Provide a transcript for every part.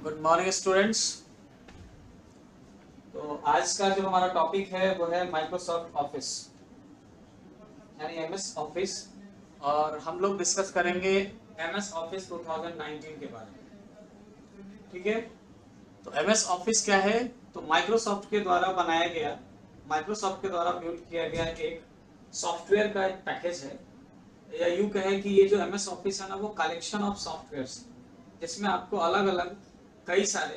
Good morning students. तो आज का जो हमारा टॉपिक है वो है माइक्रोसॉफ्ट ऑफिस यानी एमएस ऑफिस। और हम लोग डिस्कस करेंगे एमएस ऑफिस 2019 के बारे में। ठीक है, तो एमएस ऑफिस क्या है? तो माइक्रोसॉफ्ट के द्वारा बनाया गया, माइक्रोसॉफ्ट के द्वारा बिल्ड किया गया एक सॉफ्टवेयर का एक पैकेज है, या यूं कहें कि ये जो एमएस ऑफिस है ना, वो कलेक्शन ऑफ सॉफ्टवेयर्स, जिसमें आपको अलग अलग कई सारे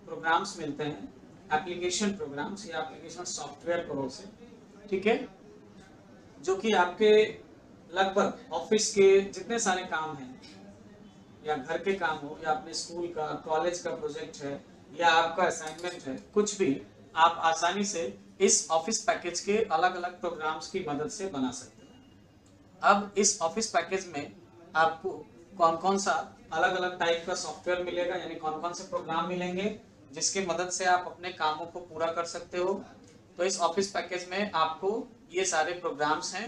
प्रोग्राम्स मिलते हैं, एप्लीकेशन प्रोग्राम्स या एप्लीकेशन सॉफ्टवेयर प्रो से। ठीक है, जो कि आपके लगभग ऑफिस के जितने सारे काम हैं, या घर के काम हो, या अपने स्कूल का कॉलेज का प्रोजेक्ट है, या आपका असाइनमेंट है, कुछ भी आप आसानी से इस ऑफिस पैकेज के अलग अलग प्रोग्राम्स की मदद से बना सकते हैं। अब इस ऑफिस पैकेज में आपको कौन कौन सा अलग अलग टाइप का सॉफ्टवेयर मिलेगा, यानी कौन कौन से प्रोग्राम मिलेंगे जिसके मदद से आप अपने कामों को पूरा कर सकते हो। तो इस ऑफिस पैकेज में आपको ये सारे प्रोग्राम्स हैं: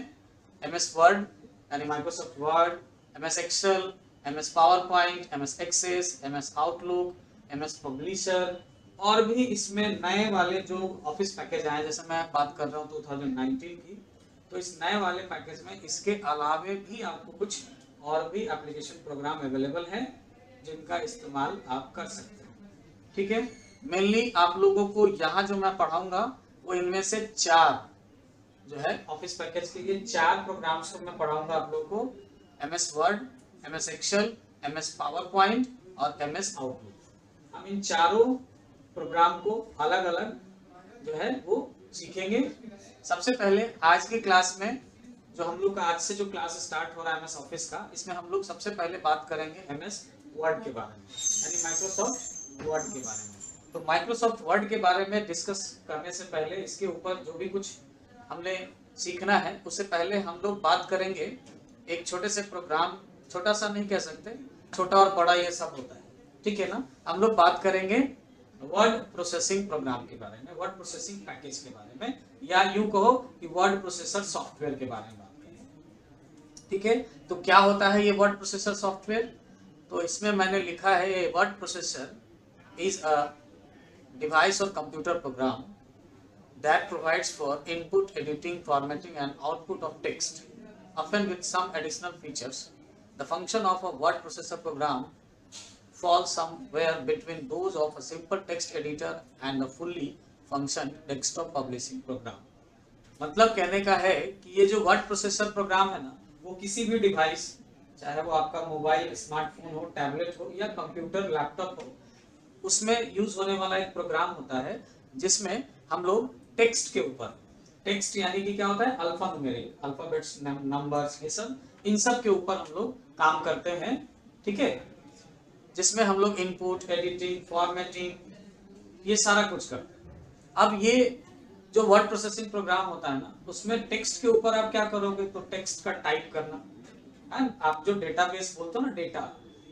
एमएस वर्ड यानी Microsoft Word, MS Excel, MS PowerPoint, MS Access, MS Outlook, MS Publisher, और भी इसमें नए वाले जो ऑफिस पैकेज आए, जैसे मैं बात कर रहा हूँ 2019 की, तो इस नए वाले पैकेज में इसके अलावे भी आपको कुछ और भी एप्लीकेशन प्रोग्राम अवेलेबल हैं जिनका इस्तेमाल आप कर सकते हैं। ठीक है, मेनली आप लोगों को यहाँ जो मैं पढ़ाऊंगा वो इनमें से चार जो है ऑफिस पैकेज के लिए चार प्रोग्राम्स को मैं पढ़ाऊंगा आप लोगों को: MS Word, MS Excel, MS PowerPoint और एमएस आउटलुक। हम इन चारों प्रोग्राम को अलग अलग जो है वो सीखेंगे। सबसे पहले आज की क्लास में जो हम लोग का आज से जो क्लास स्टार्ट हो रहा है एमएस ऑफिस का, इसमें हम लोग सबसे पहले बात करेंगे एमएस वर्ड के बारे में, यानी माइक्रोसॉफ्ट वर्ड के बारे में। तो माइक्रोसॉफ्ट वर्ड के बारे में डिस्कस करने से पहले, इसके ऊपर जो भी कुछ हमने सीखना है उससे पहले हम लोग बात करेंगे एक छोटे से प्रोग्राम, छोटा सा नहीं कह सकते, छोटा और बड़ा ये सब होता है, ठीक है ना। हम लोग बात करेंगे वर्ड प्रोसेसिंग प्रोग्राम के बारे में, वर्ड प्रोसेसिंग पैकेज के बारे में, या यूं कहो कि वर्ड प्रोसेसर सॉफ्टवेयर के बारे में बात करेंगे। ठीक है, तो क्या होता है ये वर्ड प्रोसेसर सॉफ्टवेयर? तो इसमें मैंने लिखा है, ये word processor is a device और computer program that provides for input, editing, formatting and output of text, often with some additional features. The function of a word processor program falls somewhere between those of a simple text editor and a fully functioned desktop publishing program. मतलब कहने का है कि ये जो word processor programme है ना, वो किसी भी डिवाइस, चाहे वो आपका मोबाइल, स्मार्टफोन हो, टैबलेट हो या कंप्यूटर, लैपटॉप हो, उसमें यूज होने वाला एक प्रोग्राम होता है जिसमें हम लोग टेक्स्ट के ऊपर, टेक्स्ट यानी कि क्या होता है, अल्फा न्यूमेरिक, अल्फाबेट्स, नंबर्स, ये सब, इन सब के ऊपर हम लोग काम करते हैं। ठीक है, जिसमें हम लोग इनपुट, एडिटिंग, फॉर्मेटिंग, ये सारा कुछ करते हैं। अब ये जो वर्ड प्रोसेसिंग प्रोग्राम होता है ना, उसमें टेक्स्ट के ऊपर आप क्या करोगे, तो टेक्स्ट का टाइप करना, एंड आप जो डेटाबेस बोलते हो ना, डेटा,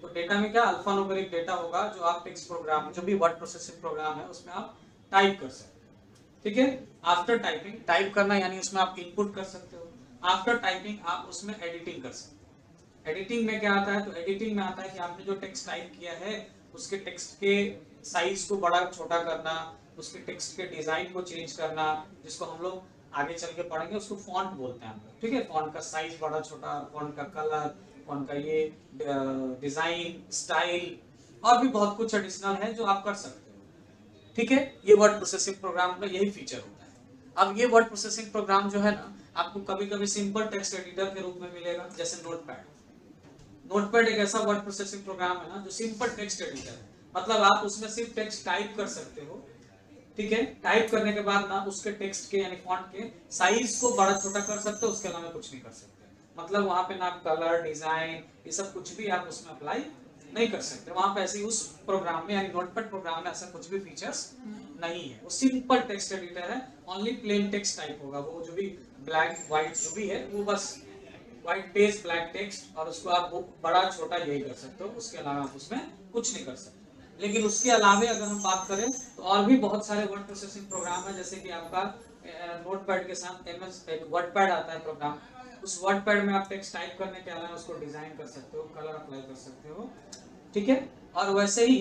तो डेटा में क्या अल्फा न्यूमेरिक डेटा होगा जो आप टेक्स्ट प्रोग्राम, जो भी वर्ड प्रोसेसिंग प्रोग्राम है उसमें आप टाइप कर सकते हो। ठीक है, आफ्टर टाइपिंग, टाइप करना यानी उसमें आप इनपुट कर सकते हो, आफ्टर टाइपिंग आप उसमें एडिटिंग कर सकते हो। एडिटिंग में क्या आता है, तो एडिटिंग में आता है कि आपने जो टेक्स्ट टाइप किया है उसके टेक्स्ट के साइज को बड़ा छोटा करना, उसके टेक्स्ट के डिजाइन को चेंज करना, जिसको हम लोग आगे चल के पढ़ेंगे, उसको फॉन्ट बोलते हैं हम लोग। ठीक है, फॉन्ट का साइज बड़ा छोटा, फॉन्ट का कलर, फॉन्ट का ये डिजाइन, स्टाइल, और भी बहुत कुछ एडिशनल है जो आप कर सकते हो। ठीक है, ये वर्ड प्रोसेसिंग प्रोग्राम का यही फीचर होता है। अब ये वर्ड प्रोसेसिंग प्रोग्राम जो है ना, आपको कभी कभी सिंपल टेक्स्ट एडिटर के रूप में मिलेगा, जैसे नोटपैड। नोटपैड एक ऐसा वर्ड प्रोसेसिंग प्रोग्राम है ना जो सिंपल टेक्स्ट एडिटर है, मतलब आप उसमें सिर्फ टेक्स्ट टाइप कर सकते हो। ठीक है, टाइप करने के बाद ना उसके टेक्स्ट के यानी फॉन्ट के साइज को बड़ा छोटा कर सकते हो, उसके अलावा कुछ नहीं कर सकते। मतलब वहां पे ना कलर, डिजाइन, ये सब कुछ भी आप उसमें अप्लाई नहीं कर सकते। वहां पे ऐसे उस प्रोग्राम में यानी नोटपैड प्रोग्राम में ऐसा कुछ भी फीचर्स नहीं है। वो सिंपल टेक्स्ट एडिटर है, ओनली प्लेन टेक्स्ट टाइप होगा, वो जो भी ब्लैक व्हाइट जो भी है वो bus white page, black text, और उसको आप बड़ा छोटा यही कर सकते हो, उसके अलावा आप उसमें कुछ नहीं कर सकते। लेकिन उसके अलावे अगर हम बात करें तो और भी बहुत सारे वर्ड प्रोसेसिंग प्रोग्राम है, जैसे कि आपका नोटपैड के साथ एमएस एक वर्डपैड आता है प्रोग्राम। उस वर्डपैड में आप टेक्स्ट टाइप करने के अलावा उसको डिजाइन कर सकते हो, कलर अप्लाई कर सकते हो। ठीक है, और वैसे ही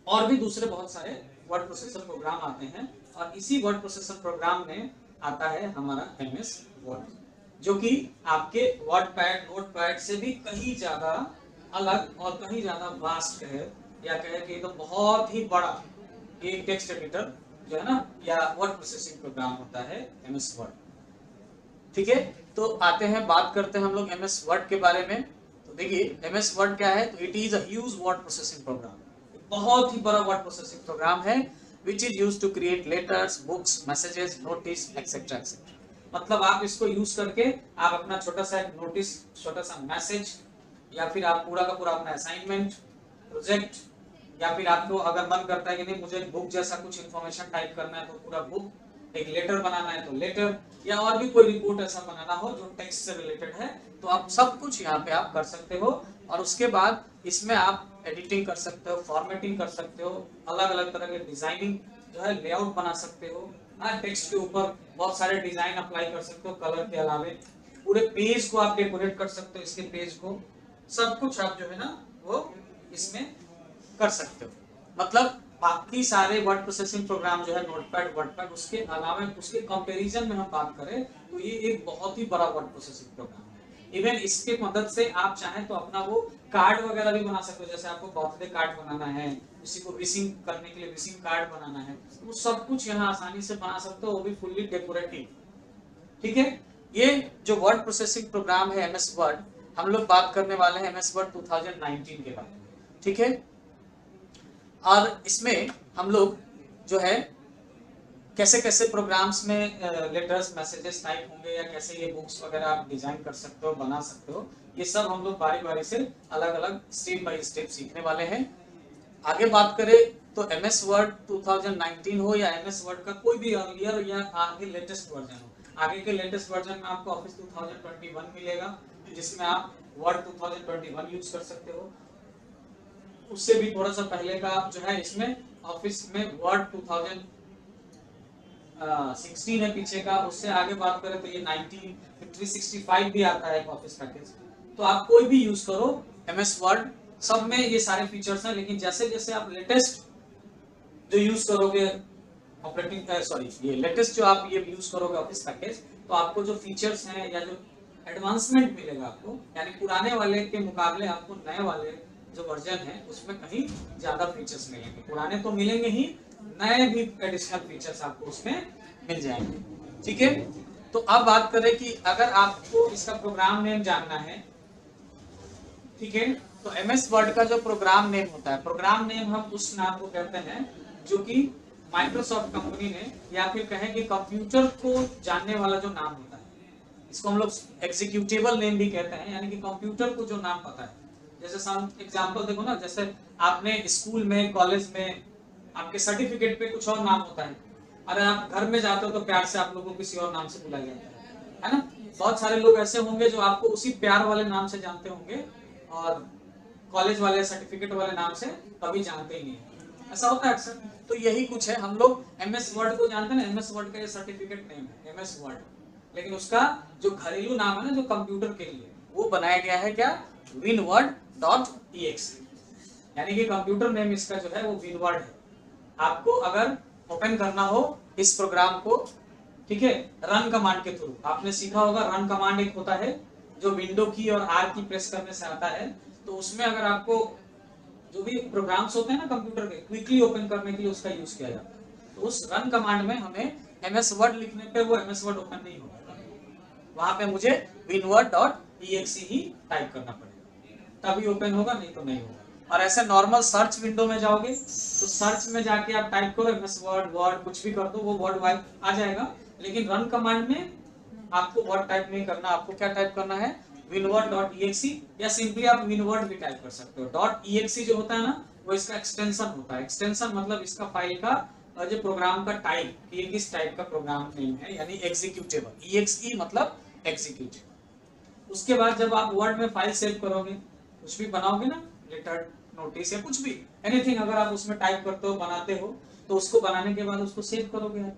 और भी दूसरे बहुत सारे वर्ड प्रोसेसर प्रोग्राम आते हैं, और इसी वर्ड प्रोसेसर प्रोग्राम में आता है हमारा एमएस वर्ड, जो कि आपके वर्ड पैड नोट पैड से भी कहीं ज्यादा अलग और कहीं ज्यादा वास्ट है, या कहे कि तो बहुत ही बड़ा एक टेक्स्ट एडिटर जो है ना, या वर्ड प्रोसेसिंग प्रोग्राम होता है एमएस वर्ड। ठीक है, तो आते हैं बात करते हैं हम लोग एमएस वर्ड के बारे में। तो देखिए एमएस वर्ड क्या है, तो it is a huge word processing program, बहुत ही बड़ा वर्ड प्रोसेसिंग प्रोग्राम है, which is used to create letters, books, messages, notice etcetera etcetera. मतलब आप इसको यूज करके आप अपना छोटा सा एक नोटिस, छोटा सा मैसेज, या फिर आप पूरा का पूरा अपना असाइनमेंट, प्रोजेक्ट, या फिर आपको अगर मन करता है कि नहीं मुझे बुक जैसा कुछ इन्फॉर्मेशन टाइप करना है तो पूरा बुक, एक लेटर बनाना है तो लेटर, या और भी कोई रिपोर्ट ऐसा बनाना हो जो टेक्स्ट से रिलेटेड है, तो आप सब कुछ यहाँ पे आप कर सकते हो। और उसके बाद इसमें आप एडिटिंग कर सकते हो, फॉर्मेटिंग कर सकते हो, अलग अलग तरह के डिजाइनिंग जो है लेआउट बना सकते हो, टेक्स्ट के ऊपर बहुत सारे डिजाइन अप्लाई कर सकते हो कलर के अलावे, पूरे पेज को आप डेकोरेट कर सकते हो, इसके पेज को सब कुछ आप जो है ना वो इसमें कर सकते हो। मतलब बाकी सारे वर्ड प्रोसेसिंग प्रोग्राम जो है नोटपैड, वर्डपैड, उसके अलावा उसके कंपैरिजन में हम बात करें तो ये एक बहुत ही बड़ा वर्ड प्रोसेसिंग प्रोग्राम है। इवन इसके मदद से आप चाहें तो अपना वो कार्ड वगैरह भी बना सकते हो, जैसे आपको बर्थडे कार्ड बनाना है, किसी को विशिंग करने के लिए विशिंग कार्ड बनाना है, वो सब कुछ यहाँ आसानी से बना सकते हो, वो भी फुल्ली डेकोरेटिव। ठीक है, ये जो वर्ड प्रोसेसिंग प्रोग्राम है एमएस वर्ड, हम लोग बात करने वाले हैं एमएस वर्ड 2019 के बारे में। ठीक है, और इसमें हम लोग जो है कैसे कैसे प्रोग्राम्स में लेटर्स, मैसेजेस टाइप होंगे, या कैसे ये बुक्स वगैरह आप डिजाइन कर सकते हो, बना सकते हो, ये सब हम लोग बारी बारी से अलग अलग स्टेप बाय स्टेप सीखने वाले हैं। आगे बात करें तो एमएस वर्ड 2019 हो या एमएस वर्ड का कोई भी ईयर या आगे लेटेस्ट वर्जन हो, आगे के लेटेस्ट वर्जन में आपको ऑफिस 2021 मिलेगा, जिसमें आप वर्ड 2021 यूज कर सकते हो। उससे भी थोड़ा सा पहले का जो है इसमें ऑफिस में वर्ड 2016 है पीछे का, उससे आगे बात करें तो ये 365 भी आता है एक ऑफिस पैकेज। तो आप कोई भी यूज करो एमएस वर्ड, सब में ये सारे फीचर्स हैं, लेकिन जैसे जैसे आप लेटेस्ट जो यूज करोगे ऑपरेटिंग ये लेटेस्ट जो आप ये यूज करोगे ऑफिस पैकेज, तो आपको जो फीचर्स हैं या जो एडवांसमेंट मिलेगा आपको, यानी पुराने वाले के मुकाबले आपको नए वाले जो वर्जन है उसमें कहीं ज्यादा फीचर्स मिलेंगे। पुराने तो मिलेंगे ही, नए भी एडिशनल फीचर्स आपको उसमें मिल जाएंगे। ठीक है, तो अब बात करें कि अगर आपको इसका प्रोग्राम नेम जानना है, ठीक है, तो एमएस वर्ड का जो प्रोग्राम नेम होता है, प्रोग्राम नेम हम उस नाम को कहते हैं जो कि माइक्रोसॉफ्ट कंपनी ने, या फिर कहें कि कंप्यूटर को जानने वाला जो नाम होता है, इसको हम लोग एग्जीक्यूटिबल नेम भी कहते हैं, यानी कि कंप्यूटर को जो नाम पता है। जैसे सम एग्जांपल देखो ना, जैसे आपने स्कूल में, कॉलेज में आपके सर्टिफिकेट पे कुछ और नाम होता है, अरे आप घर में जाते हो तो प्यार से आप लोगों को किसी और नाम से बुलाया जाता है ना। बहुत सारे लोग ऐसे होंगे जो आपको उसी प्यार वाले नाम से जानते होंगे, और कॉलेज वाले सर्टिफिकेट वाले नाम से कभी जानते ही नहीं, ऐसा होता है अक्सर। तो यही कुछ है, हम लोग एमएस वर्ड को जानते हैं ना, एमएस वर्ड का ये सर्टिफिकेट नेम है एमएस वर्ड, लेकिन उसका जो घरेलू नाम है ना जो कंप्यूटर के लिए, वो बनाया गया है क्या, winword.exe, यानी कि कंप्यूटर नेम इसका जो है वो winword है। आपको अगर ओपन करना हो इस प्रोग्राम को, ठीक है, रन कमांड के थ्रू, आपने सीखा होगा रन कमांड एक होता है जो विंडो की और आर की प्रेस करने से आता है, तो उसमें अगर आपको जो भी प्रोग्राम्स होते हैं ना कंप्यूटर के, क्विकली ओपन करने के लिए उसका यूज किया जाता है। तो उस रन कमांड में हमें एमएस वर्ड लिखने पे वो एमएस वर्ड ओपन नहीं होगा, वहां पे मुझे winword.exe ही टाइप करना पड़ेगा, तभी ओपन होगा, नहीं तो नहीं होगा। और ऐसे नॉर्मल सर्च विंडो में जाओगे तो सर्च में जाके आप टाइप करो एमएस वर्ड, वर्ड कुछ भी कर दो, वो वर्ड वाइड आ जाएगा, लेकिन रन कमांड में आपको वर्ड टाइप नहीं करना, आपको क्या टाइप करना है, winword.exe, या सिंपली आप winword भी टाइप कर सकते हो। .exe जो होता है ना, वो इसका एक्सटेंशन होता है। एक्सटेंशन मतलब इसका फाइल का जो प्रोग्राम का टाइप, ये किस टाइप का प्रोग्राम नेम है, यानी एग्जीक्यूटेबल, exe मतलब एग्जीक्यूट। उसके बाद जब आप वर्ड में फाइल सेव करोगे, कुछ भी बनाओगे ना, लेटर, नोटिस या कुछ भी, एनीथिंग अगर आप उसमें टाइप करते हो, बनाते हो, तो उसको बनाने के बाद उसको सेव करोगे आप,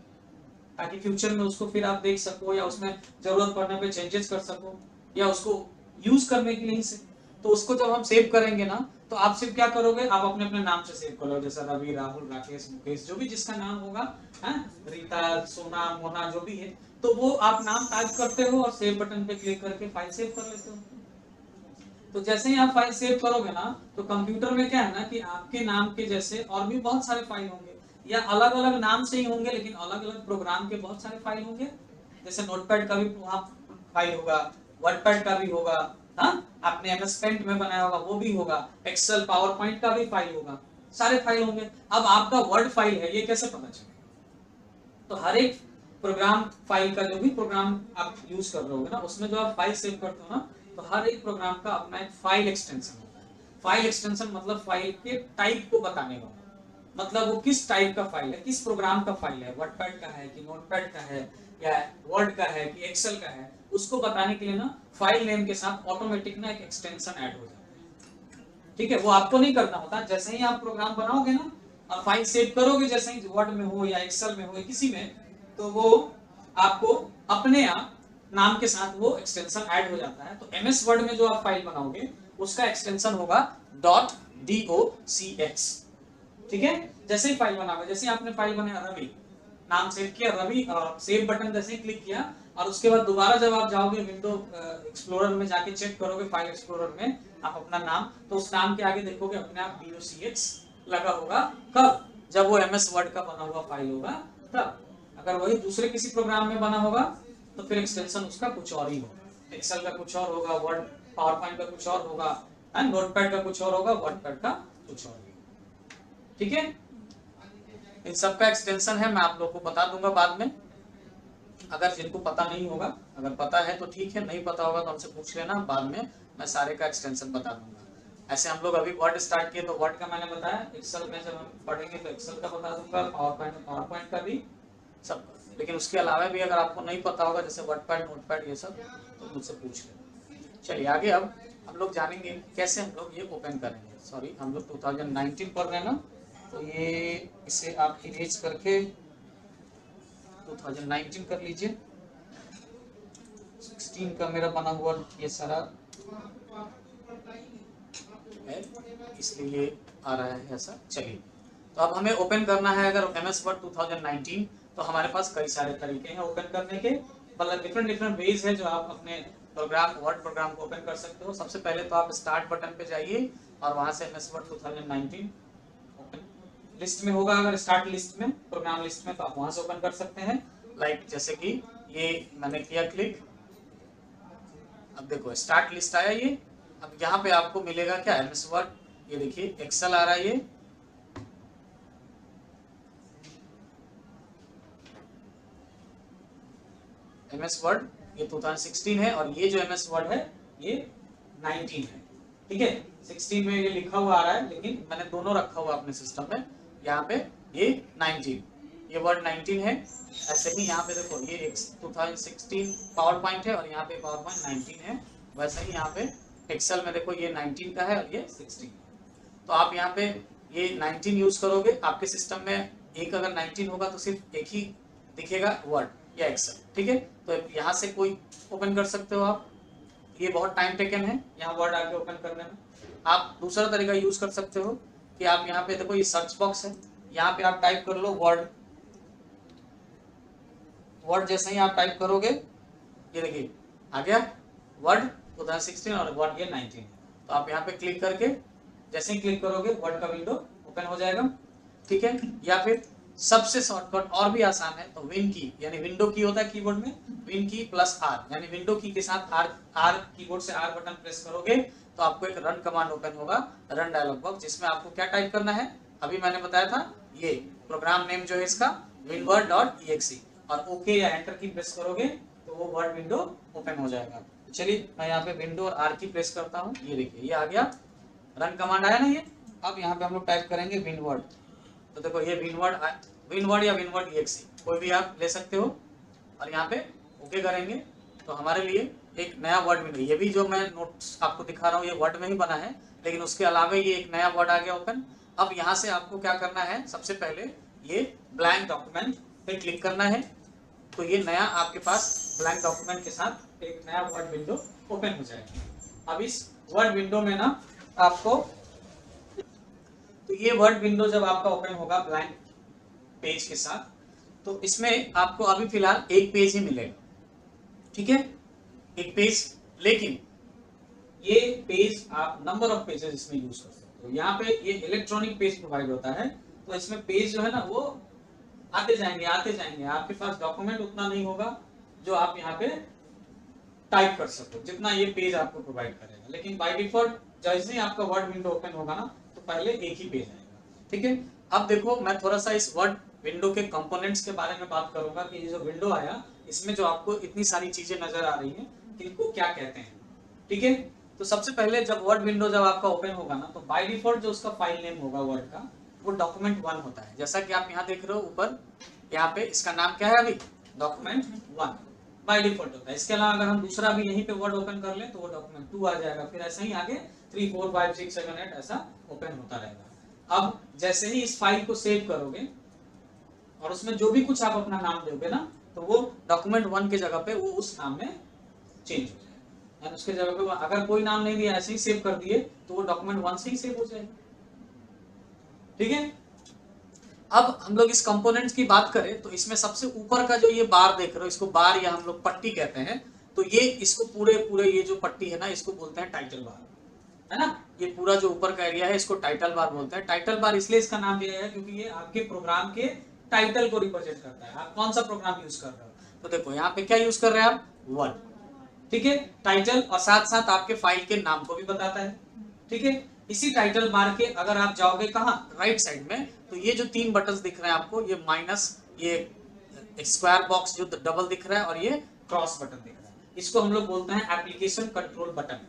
ताकि फ्यूचर में उसको फिर आप देख सको, या उसमें जरूरत पड़ने पे चेंजेस कर सको, या उसको यूज करने के लिए से। तो उसको जब हम सेव करेंगे ना, तो आप सिर्फ क्या करोगे, आप अपने अपने नाम से सेव करोगे, जैसे रवि, राहुल, राकेश, मुकेश, जो भी जिसका नाम होगा, रीता, सोना, मोना, जो भी है, तो वो आप नाम टाइप करते हो और सेव बटन पे क्लिक करके फाइल सेव कर लेते हो। तो जैसे ही आप फाइल सेव करोगे ना, तो कंप्यूटर में क्या है ना कि आपके नाम के जैसे और भी बहुत सारे फाइल होंगे, या अलग अलग नाम से ही होंगे लेकिन अलग अलग प्रोग्राम के बहुत सारे फाइल होंगे। जैसे नोटपैड का भी वहाँ फाइल होगा, वर्डपैड का भी होगा, हाँ, आपने एमएस पेंट में बनाया होगा वो भी होगा, एक्सेल, पावर पॉइंट का भी फाइल होगा, सारे फाइल होंगे। अब आपका वर्ड फाइल है, ये कैसे पता चलेगा? तो हर एक प्रोग्राम फाइल का, जो भी प्रोग्राम आप यूज कर रहे होगे ना, उसमें जो आप फाइल सेव करते हो ना, तो हर एक प्रोग्राम का अपना एक फाइल एक्सटेंशन होता है। फाइल एक्सटेंशन मतलब फाइल के टाइप को बताने वाला, मतलब वो किस टाइप का फाइल है, किस प्रोग्राम का फाइल है, वर्डपैड का है कि नोटपैड का है, या वर्ड का है कि एक्सेल का है, उसको बताने के लिए ना फाइल नेम के साथ ऑटोमेटिक ना एक एक्सटेंशन ऐड हो जाता है। ठीक है, वो आपको नहीं करना होता, जैसे ही आप प्रोग्राम बनाओगे ना और फाइल सेव करोगे, जैसे ही वर्ड में हो या एक्सेल में हो या किसी में, तो वो आपको अपने आप नाम के साथ वो एक्सटेंशन ऐड हो जाता है। तो एमएस वर्ड में जो आप फाइल बनाओगे उसका एक्सटेंशन होगा .docx। ठीक है, जैसे ही फाइल बनाओगे, जैसे आपने फाइल बनाया रवि, नाम सेव किया रवि, सेव बटन जैसे ही क्लिक किया, और उसके बाद दोबारा जब आप जाओगे विंडो एक्सप्लोरर में जाके चेक करोगे, फाइल एक्सप्लोरर में आप अपना नाम, तो उस नाम के आगे देखोगे अपने आप docx लगा होगा। कब? जब वो एमएस वर्ड का बना हुआ फाइल होगा तब। अगर वही दूसरे किसी प्रोग्राम में बना होगा तो फिर एक्सटेंशन उसका कुछ और ही होगा, एक्सेल का कुछ और होगा, वर्ड, पावर पॉइंट का कुछ और होगा, नोटपैड का कुछ और होगा, वर्डपैड का कुछ और होगा। ठीक है, इन सब का एक्सटेंशन है, मैं आप लोग को बता दूंगा बाद में, अगर जिनको पता नहीं होगा, अगर पता है तो ठीक है, नहीं पता होगा तो हमसे पूछ लेना, बाद में मैं सारे का एक्सटेंशन बता दूंगा। ऐसे हम लोग अभी वर्ड स्टार्ट किए तो वर्ड का मैंने बताया, एक्सेल में जब हम पढ़ेंगे तो एक्सेल का बता दूंगा, पावर पॉइंट का भी, सब। लेकिन उसके अलावा भी अगर आपको नहीं पता होगा, जैसे वर्डपैड, नोटपैड, ये सब, तो मुझसे पूछ लेना। चलिए आगे, अब हम लोग जानेंगे कैसे हम लोग ये ओपन करेंगे। सॉरी, हम लोग 2019 पढ़ रहे हैं ना, तो ये इसे आप इरेज करके 2019 कर लीजिए। 16 का मेरा बना हुआ ये सारा है, इसलिए आ रहा है ऐसा। चलिए, तो अब हमें ओपन करना है अगर एमएस वर्ड 2019, तो हमारे पास कई सारे तरीके हैं ओपन करने के, मतलब डिफरेंट डिफरेंट वेज है जो आप अपने प्रोग्राम, वर्ड प्रोग्राम को ओपन कर सकते हो। सबसे पहले तो आप स्टार्ट बटन पे जाइए और वहां से एमएस वर्ड 2019 ओपन लिस्ट में होगा, अगर स्टार्ट लिस्ट में, प्रोग्राम लिस्ट में, तो आप वहां से ओपन कर सकते हैं। लाइक जैसे कि ये मैंने किया क्लिक, अब देखो स्टार्ट लिस्ट आया ये। अब यहाँ पे आपको मिलेगा क्या, एमएस वर्ड, ये देखिए एक्सेल आ रहा है, ये एमएस वर्ड ये 2016 है, और ये जो एमएस वर्ड है ये 19 है। ठीक है, 16 में ये लिखा हुआ आ रहा है, लेकिन मैंने दोनों रखा हुआ अपने सिस्टम में, यहाँ पे ये 19, ये वर्ड 19 है। ऐसे ही यहाँ पे देखो ये 2016 पावर पॉइंट है और यहाँ पे पावर पॉइंट 19 है। वैसे ही यहाँ पे एक्सेल में देखो ये 19 का है और ये 16 है। तो आप यहाँ पे ये 19 यूज करोगे, आपके सिस्टम में एक अगर 19 होगा तो सिर्फ एक ही दिखेगा वर्ड या एक्सेल। ठीक है, तो यहाँ से कोई ओपन कर सकते हो आप, ये बहुत टाइम टेकन है यहाँ वर्ड आके ओपन करने में। आप दूसरा तरीका यूज कर सकते हो कि आप यहाँ पे देखो ये सर्च बॉक्स है, यहाँ पे आप टाइप कर लो वर्ड, वर्ड जैसे ही आप टाइप करोगे ये देखिए आ गया वर्ड 2016 और वर्ड ये 19 है। तो आप यहाँ पे क्लिक करके जैसे ही क्लिक करोगे वर्ड का विंडो ओपन हो जाएगा। ठीक है, या फिर सबसे शॉर्टकट और भी आसान है तो विन की, यानी विंडो की होता है कीबोर्ड में, विन की प्लस आर, यानी विंडो की के साथ आर कीबोर्ड से आर बटन प्रेस करोगे तो आपको एक रन कमांड ओपन होगा, रन डायलॉग बॉक्स, जिसमें आपको क्या टाइप करना है, अभी मैंने बताया था, ये प्रोग्राम नेम जो है इसका winword.exe, और ओके या एंटर की प्रेस करोगे तो वो वर्ड विंडो ओपन हो जाएगा। चलिए मैं यहाँ पे विंडो और आर की प्रेस करता हूँ, ये देखिए ये आ गया, रन कमांड आया ना ये। अब यहाँ पे हम लोग टाइप करेंगे विनवर्ड, तो देखो ये विनवर्ड या winword.exe कोई भी आप ले सकते हो, और यहाँ पे ओके करेंगे तो हमारे लिए एक नया वर्ड विंडो, ये भी जो मैं नोट्स आपको दिखा रहा हूँ ये वर्ड में ही बना है, लेकिन उसके अलावा ये एक नया वर्ड आ गया ओपन। अब यहाँ से आपको क्या करना है, सबसे पहले ये ब्लैंक डॉक्यूमेंट पे क्लिक करना है, तो ये नया आपके पास ब्लैंक डॉक्यूमेंट के साथ एक नया वर्ड विंडो ओपन हो जाएगा। अब इस वर्ड विंडो में ना आपको, तो ये वर्ड विंडो जब आपका ओपन होगा ब्लैंक पेज के साथ, तो इसमें आपको अभी फिलहाल एक पेज ही मिलेगा, ठीक है, एक पेज। लेकिन ये पेज आप नंबर ऑफ पेजेस इसमें यूज कर सकते हो। यहाँ पे ये इलेक्ट्रॉनिक पेज प्रोवाइड होता है, तो इसमें पेज जो है ना वो आते जाएंगे आते जाएंगे। आपके पास डॉक्यूमेंट उतना नहीं होगा जो आप यहाँ पे टाइप कर सको जितना ये पेज आपको प्रोवाइड करेगा। लेकिन बाय डिफॉल्ट जैसे ही आपका वर्ड विंडो ओपन होगा ना, तो पहले एक ही पेज आएगा, ठीक है। अब देखो मैं थोड़ा सा इस वर्ड विंडो के कंपोनेंट्स के बारे में बात करूंगा कि ये जो विंडो आया इसमें जो आपको इतनी सारी चीजें नजर आ रही हैं, इनको क्या कहते हैं, ठीक है। तो सबसे पहले जब वर्ड विंडो जब आपका ओपन होगा ना, तो बाय डिफॉल्ट जो उसका फाइल नेम होगा वर्ड का, वो डॉक्यूमेंट 1 होता है। जैसा कि आप यहाँ देख रहे हो ऊपर, यहाँ पे इसका नाम क्या है अभी, डॉक्यूमेंट 1 बाय डिफॉल्ट होता है। इसके अलावा अगर हम दूसरा भी यहीं पे वर्ड ओपन कर ले तो वो डॉक्यूमेंट 2 आ जाएगा, फिर ऐसे ही आगे 3 4 5 6 7 8 ऐसा ओपन होता रहेगा। अब जैसे ही इस फाइल को सेव करोगे और उसमें जो भी कुछ आप अपना नाम दोगे ना, तो वो डॉक्यूमेंट 1 के जगह पे वो उस नाम में चेंज हो जाएगा, यानी उसके जगह पे अगर कोई नाम नहीं दिया ऐसे ही सेव कर दिए तो वो डॉक्यूमेंट 1 से ही सेव हो जाएगा, ठीक है। अब हम लोग इस कंपोनेंट्स की बात करें तो इसमें सबसे ऊपर का जो ये बार देख रहे हो, इसको बार या हम लोग पट्टी कहते हैं। तो ये इसको पूरे ये जो पट्टी है ना, इसको बोलते हैं टाइटल बार, है ना। ये पूरा जो ऊपर का एरिया है इसको टाइटल बार बोलते हैं। टाइटल बार इसलिए इसका नाम दिया है क्योंकि ये आपके प्रोग्राम के टाइटल को रिप्रेजेंट करता है, आप कौन सा प्रोग्राम यूज कर रहे हो। तो देखो यहाँ पे क्या यूज कर रहे हैं आप, वर्ड, ठीक है, टाइटल, और साथ साथ आपके फाइल के नाम को भी बताता है, ठीक है। इसी टाइटल बार के अगर आप जाओगे कहाँ, राइट साइड में, तो ये जो 3 बटन्स दिख रहे हैं आपको, ये माइनस, ये स्क्वायर बॉक्स जो डबल दिख रहा है, और ये क्रॉस बटन दिख रहा है, इसको हम लोग बोलते हैं एप्लीकेशन कंट्रोल बटन,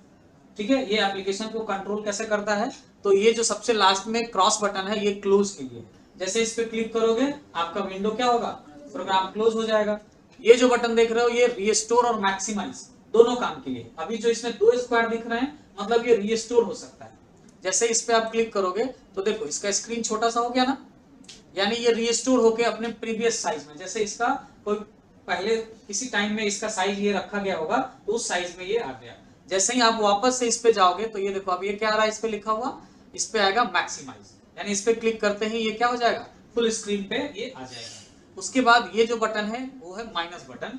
ठीक है। ये एप्लीकेशन को कंट्रोल कैसे करता है, तो ये जो सबसे लास्ट में क्रॉस बटन है ये क्लोज के लिए, जैसे इस पे क्लिक करोगे आपका विंडो क्या होगा, प्रोग्राम क्लोज हो जाएगा। ये जो बटन देख रहे हो ये रीस्टोर और मैक्सिमाइज दोनों काम के लिए। अभी जो इसमें 2 स्क्वायर दिख रहे हैं मतलब ये रीस्टोर हो सकता है। जैसे इस पे आप क्लिक करोगे तो देखो इसका स्क्रीन छोटा सा हो गया ना, यानी ये रीस्टोर होके अपने प्रीवियस साइज में, जैसे इसका कोई पहले किसी टाइम में इसका साइज ये रखा गया होगा तो उस साइज में ये आ गया। जैसे ही आप वापस से इस पे जाओगे तो ये देखो अब ये क्या आ रहा है, इस पे लिखा हुआ, इस पे आएगा मैक्सिमाइज, यानी इस पे क्लिक करते ही ये क्या हो जाएगा, फुल स्क्रीन पे ये आ जाएगा। उसके बाद ये जो बटन है वो है माइनस बटन,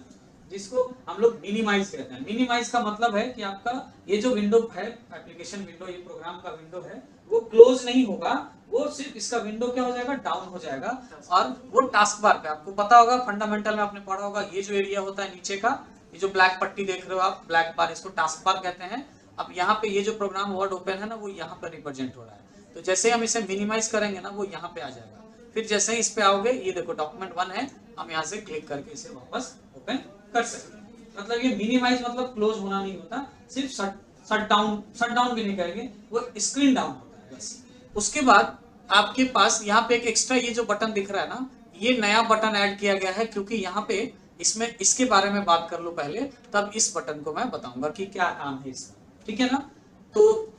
जिसको हम लोग मिनिमाइज कहते हैं। मिनिमाइज का मतलब है कि आपका ये जो विंडो है, एप्लीकेशन विंडो, ये प्रोग्राम का विंडो है, वो क्लोज नहीं होगा, वो सिर्फ इसका विंडो क्या हो जाएगा, डाउन हो जाएगा। और वो टास्क बार पे आपको पता होगा, फंडामेंटल में आपने पढ़ा होगा, ये जो एरिया होता है नीचे का, ये जो ब्लैक पट्टी देख रहे हो आप, ब्लैक बार, इसको टास्क बार कहते हैं। अब यहाँ पे ये जो प्रोग्राम वर्ड ओपन है ना, वो यहाँ पे रिप्रेजेंट हो रहा है, तो जैसे हम इसे मिनिमाइज करेंगे ना, वो यहाँ पे आ जाएगा। फिर जैसे ही इस पे आओगे, ये देखो डॉक्यूमेंट 1 है, हम यहाँ से क्लिक करके इसे वापस ओपन कर सकते हैं। मतलब ये मिनिमाइज मतलब क्लोज होना नहीं होता, सिर्फ शट डाउन भी नहीं करेंगे, वो स्क्रीन डाउन होता है बस। उसके बाद आपके पास यहाँ पे एक एक्स्ट्रा ये जो बटन दिख रहा है ना, ये नया बटन ऐड किया गया है, क्योंकि यहाँ पे इसमें इसके बारे में बात कर लो पहले, तब इस बटन को मैं बताऊंगा कि क्या काम है इसका, ठीक है ना। तो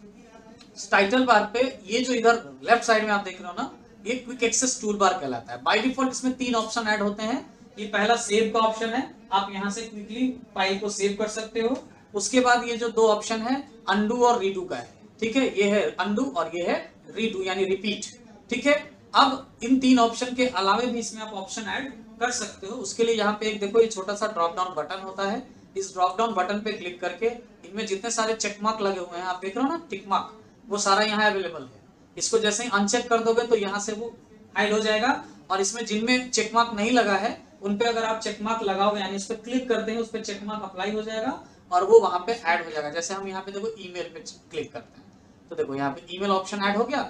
टाइटल बार पे ये जो इधर लेफ्ट साइड में आप देख रहे हो ना, ये क्विक एक्सेस टूल बार कहलाता है। बाय डिफॉल्ट इसमें 3 ऑप्शन ऐड होते हैं। ये पहला सेव का ऑप्शन है, आप यहाँ से क्विकली फाइल को सेव कर सकते हो। उसके बाद ये जो 2 ऑप्शन है, अनडू और रीडू का है, ठीक है, ये है अनडू और ये है रीडू यानी रिपीट, ठीक है। अब इन 3 ऑप्शन के अलावे भी इसमें आप ऑप्शन ऐड कर सकते हो। उसके लिए यहाँ पे एक देखो ये छोटा सा ड्रॉप डाउन बटन होता है, इस ड्रॉप डाउन बटन पे क्लिक करके इनमें जितने सारे चेक मार्क लगे हुए हैं आप देख रहे हो ना, टिक मार्क, वो सारा यहाँ अवेलेबल है। इसको जैसे ही अनचेक कर दोगे तो यहाँ से वो हाइड हो जाएगा, और इसमें जिनमें चेक मार्क नहीं लगा है उन पे अगर आप चेक मार्क लगाओगे, यानी इस पे क्लिक करते हैं, उस पे चेक मार्क अप्लाई हो जाएगा और वो वहां पे ऐड हो जाएगा। जैसे हम यहाँ पे देखो ईमेल पे क्लिक करते हैं तो देखो यहाँ पे ईमेल ऑप्शन ऐड हो गया,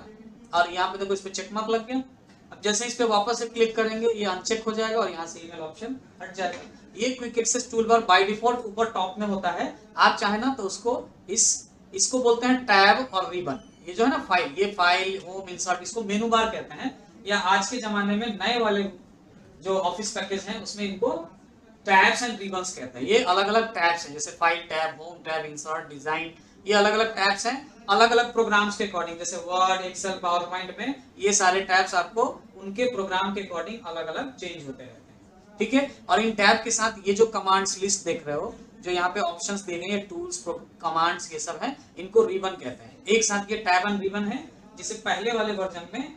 और यहाँ पे देखो इस पे चेक मार्क लग गया। अब जैसे इस पे वापस से क्लिक करेंगे ये अनचेक हो जाएगा और यहाँ से ईमेल ऑप्शन हट जाएगा। ये quick access toolbar by default ऊपर टॉप में होता है। आप चाहे ना तो उसको इसको बोलते हैं टैब और रिबन। ये जो है ना फाइल, ये फाइल होम इंसर्ट, इसको मेनू बार कहते हैं, या आज के जमाने में नए वाले जो ऑफिस पैकेज हैं उसमें इनको टैब्स एंड रिबन्स कहते हैं। ये अलग अलग टैब्स हैं, जैसे file tab, home tab, insert, design, ये अलग अलग टैब्स हैं अलग अलग प्रोग्राम्स के अकॉर्डिंग। जैसे वर्ड, एक्सेल, पावर पॉइंट में ये सारे टैब्स आपको उनके प्रोग्राम के अकॉर्डिंग अलग अलग चेंज होते रहते हैं, ठीक है। और इन टैब के साथ ये जो कमांड्स लिस्ट देख रहे हो, जो यहाँ पे ऑप्शंस दिए गए हैं, टूल्स, कमांड्स, ये सब है, इनको रिबन कहते हैं। एक साथ ये टैब एंड रिबन है, जिसे पहले वाले वर्जन में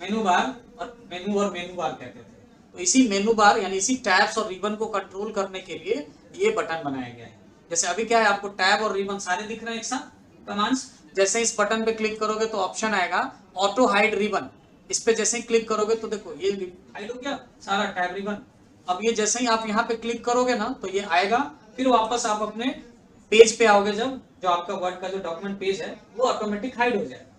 मेनू बार और मेनू बार कहते थे। तो इसी मेनू बार यानी इसी टैब्स और रिबन को कंट्रोल करने के लिए ये बटन बनाया गया है। जैसे अभी क्या है, आपको टैब और रिबन सारे दिख रहे हैं एक साथ कमांड्स। जैसे इस बटन पे क्लिक करोगे तो ऑप्शन आएगा ऑटो हाइड रिबन। इस पे जैसे ही क्लिक करोगे तो देखो ये हाइड हो गया सारा टैब रिबन। अब ये जैसे ही आप यहाँ पे क्लिक करोगे ना तो ये आएगा, फिर वापस आप अपने पेज पे आओगे, जब जो आपका वर्ड का जो डॉक्यूमेंट पेज है वो ऑटोमेटिक हाइड हो जाएगा।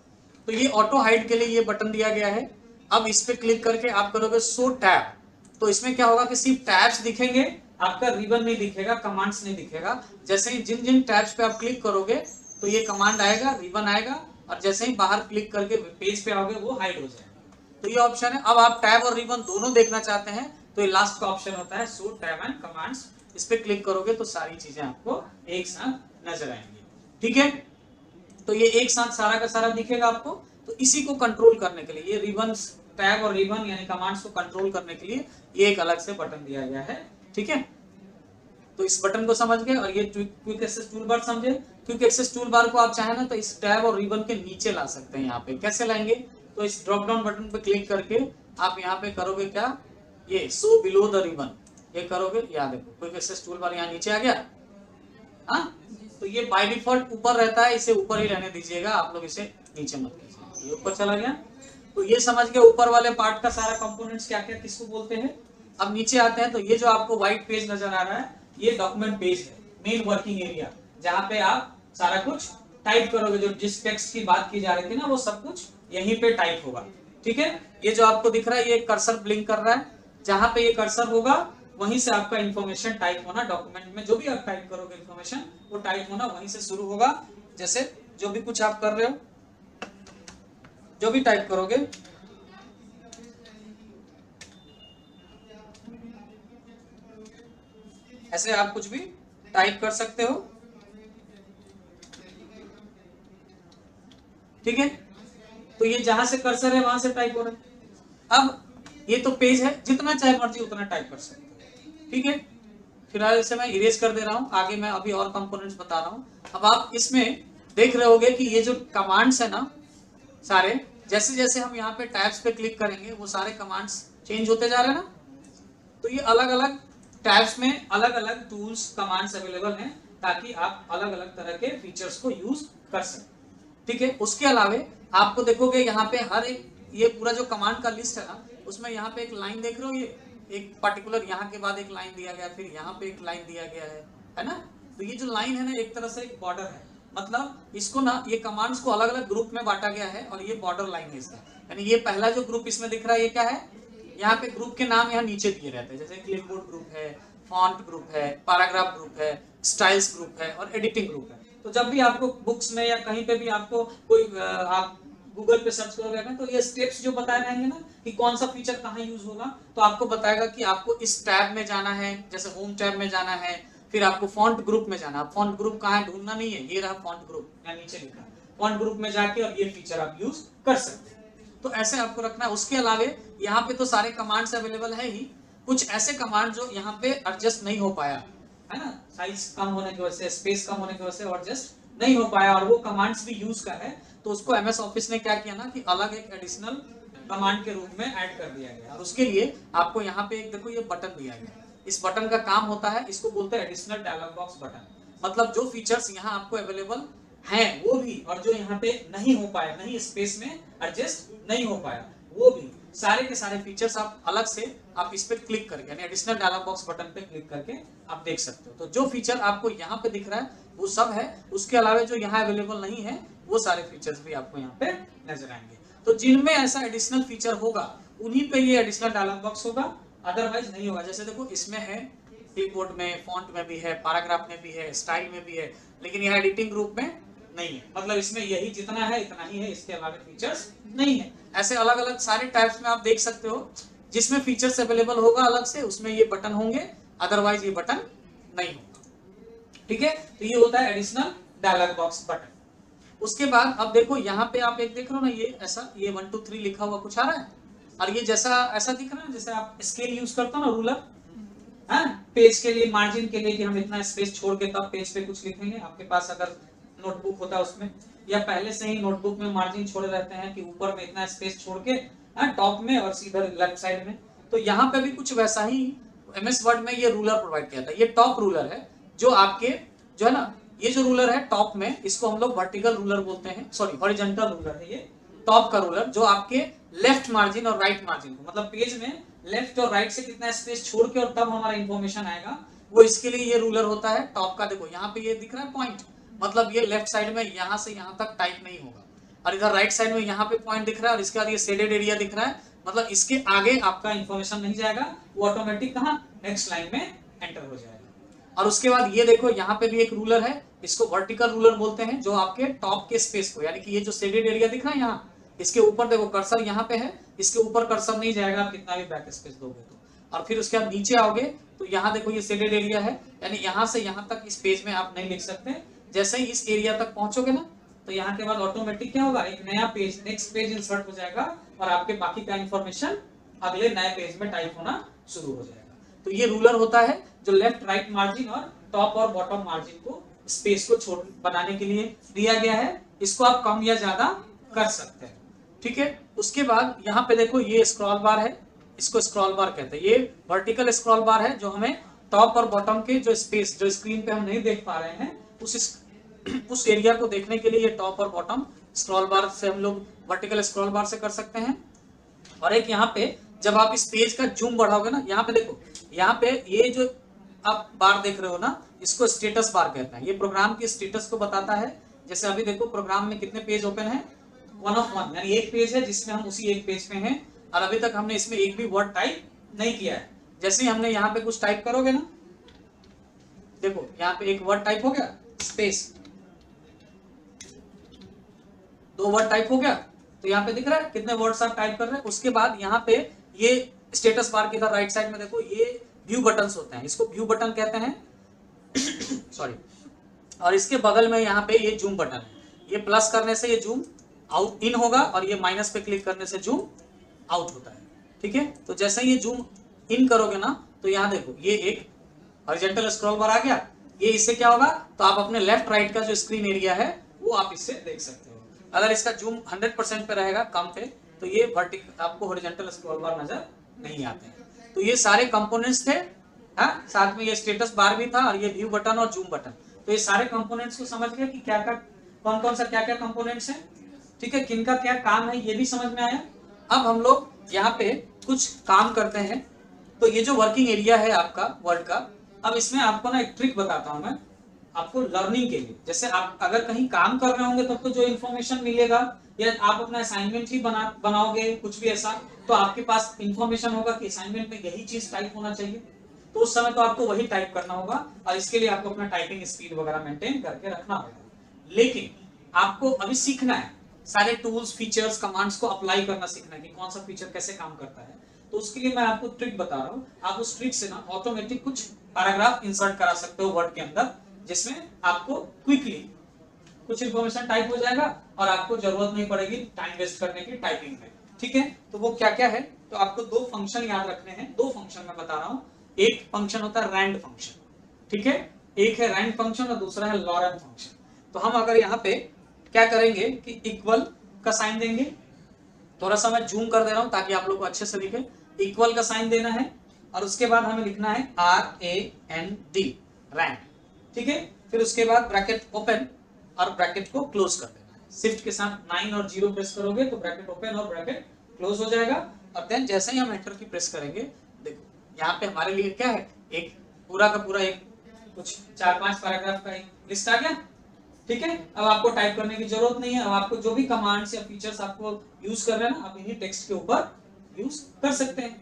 तो ये ऑटो हाइड के लिए ये बटन दिया गया है। अब इस पे क्लिक करके आप करोगे शो टैब, तो इसमें क्या होगा कि सिर्फ टैब्स दिखेंगे, आपका रिबन नहीं दिखेगा, कमांड्स नहीं दिखेगा। जैसे ही जिन जिन टैब्स पे आप क्लिक करोगे तो ये कमांड आएगा, रिबन आएगा, और जैसे ही बाहर क्लिक करके पेज पे आओगे वो हाइड हो जाएगा। तो ये ऑप्शन है। अब आप टैब और रिबन दोनों देखना चाहते हैं तो ये लास्ट का ऑप्शन होता है शो टैब एंड कमांड्स। इस पे क्लिक करोगे तो सारी चीजें आपको एक साथ नजर आएंगी। ठीक है, तो ये एक साथ सारा का सारा दिखेगा आपको। तो इसी को कंट्रोल करने के लिए ये रिबन, टैब और रिबन यानी कमांड्स को कंट्रोल करने के लिए ये एक अलग से बटन दिया गया है। ठीक है, तो इस बटन को समझ गए। और ये क्विक एक्सेस टूल बार समझे। क्विक एक्सेस टूल बार को आप चाहे ना तो इस टैब और रिबन के नीचे ला सकते हैं। यहाँ पे कैसे लाएंगे, तो इस ड्रॉप डाउन बटन पे क्लिक करके आप यहाँ पे करोगे क्या, ये शो बिलो द रिबन, ये करोगे, याद देखो क्विक एक्सेस टूल बार यहाँ नीचे आ गया। हाँ, तो ये बाय डिफॉल्ट ऊपर रहता है, इसे ऊपर ही रहने दीजिएगा, आप लोग इसे नीचे मत कीजिए। ये ऊपर चला गया। तो ये समझ गए ऊपर वाले पार्ट का सारा कंपोनेंट्स क्या क्या किसको बोलते हैं। अब नीचे आते हैं तो ये जो आपको व्हाइट पेज नजर आ रहा है ये डॉक्यूमेंट पेज है, मेन वर्किंग एरिया, जहाँ पे आप सारा कुछ टाइप करोगे। जो जिस टेक्स्ट की बात की जा रही थी ना वो सब कुछ यहीं पे टाइप होगा। ठीक है, ये जो आपको दिख रहा है ये कर्सर ब्लिंक कर रहा है, जहां पे ये कर्सर होगा वहीं से आपका इंफॉर्मेशन टाइप होना, डॉक्यूमेंट में जो भी आप टाइप करोगे इंफॉर्मेशन वो टाइप होना वहीं से शुरू होगा। जैसे जो भी कुछ आप कर रहे हो, जो भी टाइप करोगे ऐसे आप कुछ भी टाइप कर सकते हो। ठीक है, तो ये जहां से कर्सर है वहां से टाइप हो रहा है। अब ये तो पेज है, जितना चाहे मर्जी उतना टाइप कर सकते हो। ठीक है, फिलहाल इसे मैं इरेज कर दे रहा हूं, आगे मैं अभी और कंपोनेंट्स बता रहा हूं। अब आप इसमें देख रहे होगे कि ये जो कमांड्स है ना सारे, जैसे जैसे हम यहाँ पे टैब्स पे क्लिक करेंगे वो सारे कमांड्स चेंज होते जा रहे हैं ना। तो ये अलग अलग टैब्स में अलग अलग टूल्स, कमांड्स अवेलेबल हैं ताकि आप अलग अलग तरह के फीचर्स को यूज कर सकें। ठीक है, उसके अलावे आपको देखोगे यहाँ पे हर एक ये पूरा जो कमांड का लिस्ट है ना, उसमें यहाँ पे एक लाइन देख रहे हो, ये एक पर्टिकुलर यहाँ के बाद एक लाइन दिया गया, फिर यहाँ पे एक लाइन दिया गया है ना। तो ये जो लाइन है ना एक तरह से एक बॉर्डर है, मतलब इसको ना ये कमांड्स को अलग अलग ग्रुप में बांटा गया है और ये बॉर्डर लाइन है इसका। यानी ये पहला जो ग्रुप इसमें दिख रहा है ये क्या है, यहाँ पे ग्रुप के नाम यहाँ नीचे दिए रहते हैं, जैसे क्लिपबोर्ड ग्रुप है, फॉन्ट ग्रुप है, पैराग्राफ ग्रुप है, स्टाइल्स ग्रुप है और एडिटिंग ग्रुप है। तो जब भी आपको बुक्स में या कहीं पे भी आपको कोई आप गूगल पे सर्च करोगे ना तो ये स्टेप्स जो बताए रहेंगे ना कि कौन सा फीचर कहाँ यूज होगा, तो आपको बताएगा कि आपको इस टैब में जाना है, जैसे होम टैब में जाना है, फिर आपको फॉन्ट ग्रुप में जाना है। फॉन्ट ग्रुप कहाँ है ढूंढना नहीं है, ये रहा फॉन्ट ग्रुप, यहाँ नीचे लिखा है। फॉन्ट ग्रुप में जाके और ये फीचर आप यूज कर सकते हैं। तो ऐसे आपको रखना है। उसके अलावे यहाँ पे तो सारे कमांड्स अवेलेबल है ही, कुछ ऐसे कमांड जो यहाँ पे एडजस्ट नहीं हो पाया है ना, साइज कम होने की वजह से, स्पेस कम होने की वजह से एडजस्ट नहीं हो पाया और वो कमांड्स भी यूज का है, तो उसको एमएस ऑफिस ने क्या किया ना कि अलग एक एडिशनल कमांड के रूप में ऐड कर दिया गया। और उसके लिए आपको यहाँ पे एक देखो ये बटन दिया गया। इस बटन का काम होता है, इसको बोलते हैं एडिशनल डायलॉग बॉक्स बटन। मतलब जो फीचर्स यहाँ आपको अवेलेबल हैं वो भी, और जो यहाँ पे नहीं हो पाया, नहीं स्पेस में एडजस्ट नहीं हो पाया, वो भी सारे के सारे फीचर्स आप अलग से आप इस पे क्लिक करके यानी एडिशनल डायलॉग बॉक्स बटन पे क्लिक करके आप देख सकते हो। तो जो फीचर आपको यहाँ पे दिख रहा है वो सब है, उसके अलावा जो यहाँ अवेलेबल नहीं है वो सारे फीचर्स भी आपको यहाँ पे नजर आएंगे। तो जिनमें ऐसा एडिशनल फीचर होगा उन्हीं पे ये एडिशनल डायलॉग बॉक्स होगा, अदरवाइज नहीं होगा। जैसे देखो इसमें है क्लिपबोर्ड में, फॉन्ट में भी है, पैराग्राफ में भी है, स्टाइल में भी है, लेकिन यहाँ एडिटिंग ग्रुप में नहीं है। मतलब इसमें यही जितना है इतना ही है, इसके अलावा फीचर्स नहीं है। ऐसे अलग अलग सारे टाइप्स में आप देख सकते हो, जिसमें फीचर्स अवेलेबल होगा अलग से उसमें ये बटन होंगे, अदरवाइज ये बटन नहीं होगा। ठीक है, तो ये होता है एडिशनल डायलॉग बॉक्स बटन। उसके बाद अब देखो यहाँ पे आप एक देख रहे हो ना, ये ऐसा ये 1 2 3 लिखा हुआ कुछ आ रहा है, और ये जैसा ऐसा दिख रहा है जैसे आप स्केल यूज करते हो ना, रूलर, पेज के लिए, मार्जिन के लिए कि हम इतना स्पेस छोड़ के तब पेज पे कुछ लिखेंगे। आपके पास अगर नोटबुक होता है उसमें, या पहले से ही नोटबुक में मार्जिन छोड़े रहते हैं कि ऊपर में इतना स्पेस छोड़ के टॉप में और सीधा लेफ्ट साइड में, तो यहाँ पे भी कुछ वैसा ही एमएस वर्ड में ये रूलर प्रोवाइड किया था। ये टॉप रूलर है जो आपके जो है ना, ये जो रूलर है टॉप में, इसको हम लोग वर्टिकल रूलर बोलते हैं, सॉरी हॉरिजॉन्टल रूलर है ये टॉप का रूलर, जो आपके लेफ्ट मार्जिन और राइट मार्जिन को, मतलब पेज में लेफ्ट और राइट से कितना स्पेस छोड़ के और तब हमारा इंफॉर्मेशन आएगा, वो इसके लिए ये रूलर होता है टॉप का। देखो यहाँ पे ये दिख रहा है पॉइंट, मतलब ये लेफ्ट साइड में यहाँ से यहाँ तक टाइप नहीं होगा, और इधर राइट साइड में यहाँ पे पॉइंट दिख रहा है और इसके बाद ये शेडेड एरिया दिख रहा है, मतलब इसके आगे आपका इंफॉर्मेशन नहीं जाएगा, वो ऑटोमेटिक कहाँ नेक्स्ट लाइन में एंटर हो जाएगा। और उसके बाद ये देखो यहाँ पे भी एक रूलर है, इसको वर्टिकल रूलर बोलते हैं, जो आपके टॉप के स्पेस को, यानी कि ये जो शेडेड एरिया दिख रहा है यहाँ, इसके ऊपर देखो कर्सर यहाँ पे है, इसके ऊपर कर्सर नहीं जाएगा आप कितना भी बैक स्पेस दोगे तो। और फिर उसके बाद नीचे आओगे तो यहाँ देखो ये शेडेड एरिया है, यानी यहाँ से यहाँ तक इस पेज में आप नहीं लिख सकते। जैसे ही इस एरिया तक पहुंचोगे ना, तो यहाँ के बाद ऑटोमेटिक क्या होगा, एक नया पेज, नेक्स्ट पेज इंसर्ट हो जाएगा और आपके बाकी का इंफॉर्मेशन अगले नए पेज में टाइप होना शुरू हो जाएगा। तो ये रूलर होता है जो लेफ्ट राइट मार्जिन और टॉप और बॉटम मार्जिन को, स्पेस को छोड़ बनाने के लिए दिया गया है। इसको आप कम या ज्यादा कर सकते हैं, ठीक है। उसके बाद यहाँ पे देखो ये स्क्रॉल बार है, इसको स्क्रॉल बार कहते हैं। ये वर्टिकल स्क्रॉल बार है जो हमें टॉप और बॉटम के जो स्पेस, जो स्क्रीन पे हम नहीं देख पा रहे हैं, उस एरिया को देखने के लिए ये टॉप और बॉटम स्क्रॉल बार से हम लोग वर्टिकल स्क्रॉल बार से कर सकते हैं। और एक यहाँ पे जब आप इस पेज का जूम बढ़ाओगे ना, यहाँ पे देखो, यहाँ पे ये जो आप बार देख रहे हो ना, इसको स्टेटस बार कहते हैं। ये प्रोग्राम के स्टेटस को बताता है। जैसे अभी देखो प्रोग्राम में कितने पेज ओपन है, 1 of 1, यानी एक पेज है जिसमें हम उसी एक पेज पे हैं और अभी तक हमने इसमें एक भी वर्ड टाइप नहीं किया है। जैसे ही हमने यहाँ पे कुछ टाइप करोगे ना, देखो यहाँ पे एक वर्ड टाइप हो गया, स्पेस, 2 वर्ड टाइप हो गया, तो यहाँ पे दिख रहा है कितने वर्ड्स आप टाइप कर रहे हैं। उसके बाद यहाँ पे ये स्टेटस बार के इधर राइट साइड में देखो ये व्यू बटन्स होते हैं, इसको व्यू बटन कहते हैं सॉरी। और इसके बगल में यहाँ पे ये जूम बटन है, ये प्लस करने से ये जूम आउट इन होगा और ये माइनस पे क्लिक करने से जूम आउट होता है, ठीक है। तो जैसे ही ये जूम इन करोगे ना, तो यहाँ देखो ये एक हॉरिजॉन्टल स्क्रॉल बार आ गया। ये इससे क्या होगा, तो आप अपने लेफ्ट राइट का जो स्क्रीन एरिया है वो आप इससे देख सकते हो। अगर इसका जूम 100% पे रहेगा, कम पे, तो ये वर्टिकल आपको हॉरिजॉन्टल स्क्रॉल बार नजर नहीं आते हैं। तो ये सारे कंपोनेंट्स थे, हाँ, साथ में ये स्टेटस बार भी था और ये व्यू बटन और जूम बटन। तो ये सारे कंपोनेंट्स को समझ गए कि क्या क्या, कौन कौन सा क्या क्या कंपोनेंट्स हैं, ठीक है, किनका क्या काम है, ये भी समझ में आया। अब हम लोग यहाँ पे कुछ काम करते हैं। तो ये जो वर्किंग एरिया है आपका वर्ड का, अब इसमें आपको ना एक ट्रिक बताता हूं मैं आपको लर्निंग के लिए। जैसे आप अगर कहीं काम कर रहे होंगे तब तो जो इन्फॉर्मेशन मिलेगा, या आप अपना असाइनमेंट ही बनाओगे कुछ भी ऐसा, तो आपके पास इन्फॉर्मेशन होगा कि असाइनमेंट में यही चीज टाइप होना चाहिए, तो उस समय तो आपको वही टाइप करना होगा और इसके लिए आपको अपना टाइपिंग स्पीड वगैरह मेंटेन करके रखना होगा। लेकिन आपको अभी सीखना है सारे टूल्स, फीचर्स, कमांड्स को अप्लाई करना सीखना है कि कौन सा फीचर कैसे काम करता है। तो उसके लिए मैं आपको ट्रिक बता रहा हूँ। आप उस ट्रिक से ना ऑटोमेटिक कुछ पैराग्राफ इंसर्ट करा सकते हो वर्ड के अंदर, जिसमें आपको क्विकली कुछ इंफॉर्मेशन टाइप हो जाएगा और आपको जरूरत नहीं पड़ेगी टाइम वेस्ट करने की टाइपिंग में, ठीक है। तो वो क्या क्या है, तो आपको 2 फंक्शन याद रखने हैं। 2 फंक्शन मैं बता रहा हूँ। एक फंक्शन होता है रैंड फंक्शन, ठीक है, एक है रैंड फंक्शन और दूसरा है लॉरेंट फंक्शन। तो हम अगर यहाँ पे क्या करेंगे कि इक्वल का साइन देंगे, थोड़ा सा मैं जूम कर दे रहा हूं ताकि आप लोग को अच्छे से दिखे। इक्वल का साइन देना है और उसके बाद हमें लिखना है RAND, रैंड, ठीक है। फिर उसके बाद ब्रैकेट ओपन और ब्रैकेट को क्लोज कर देना है। शिफ्ट के साथ 9 और 0 प्रेस करोगे तो ब्रैकेट ओपन और ब्रैकेट क्लोज हो जाएगा। और देन जैसे ही हम एंटर की प्रेस करेंगे, देखो यहाँ पे हमारे लिए क्या है, एक पूरा का पूरा एक कुछ 4-5 पैराग्राफ का एक लिस्ट आ गया, ठीक है। अब आपको टाइप करने की जरूरत नहीं है। अब आपको जो भी कमांड्स या फीचर्स आपको यूज कर रहे हैं ना, आप इन्हीं टेक्स्ट के ऊपर यूज कर सकते हैं,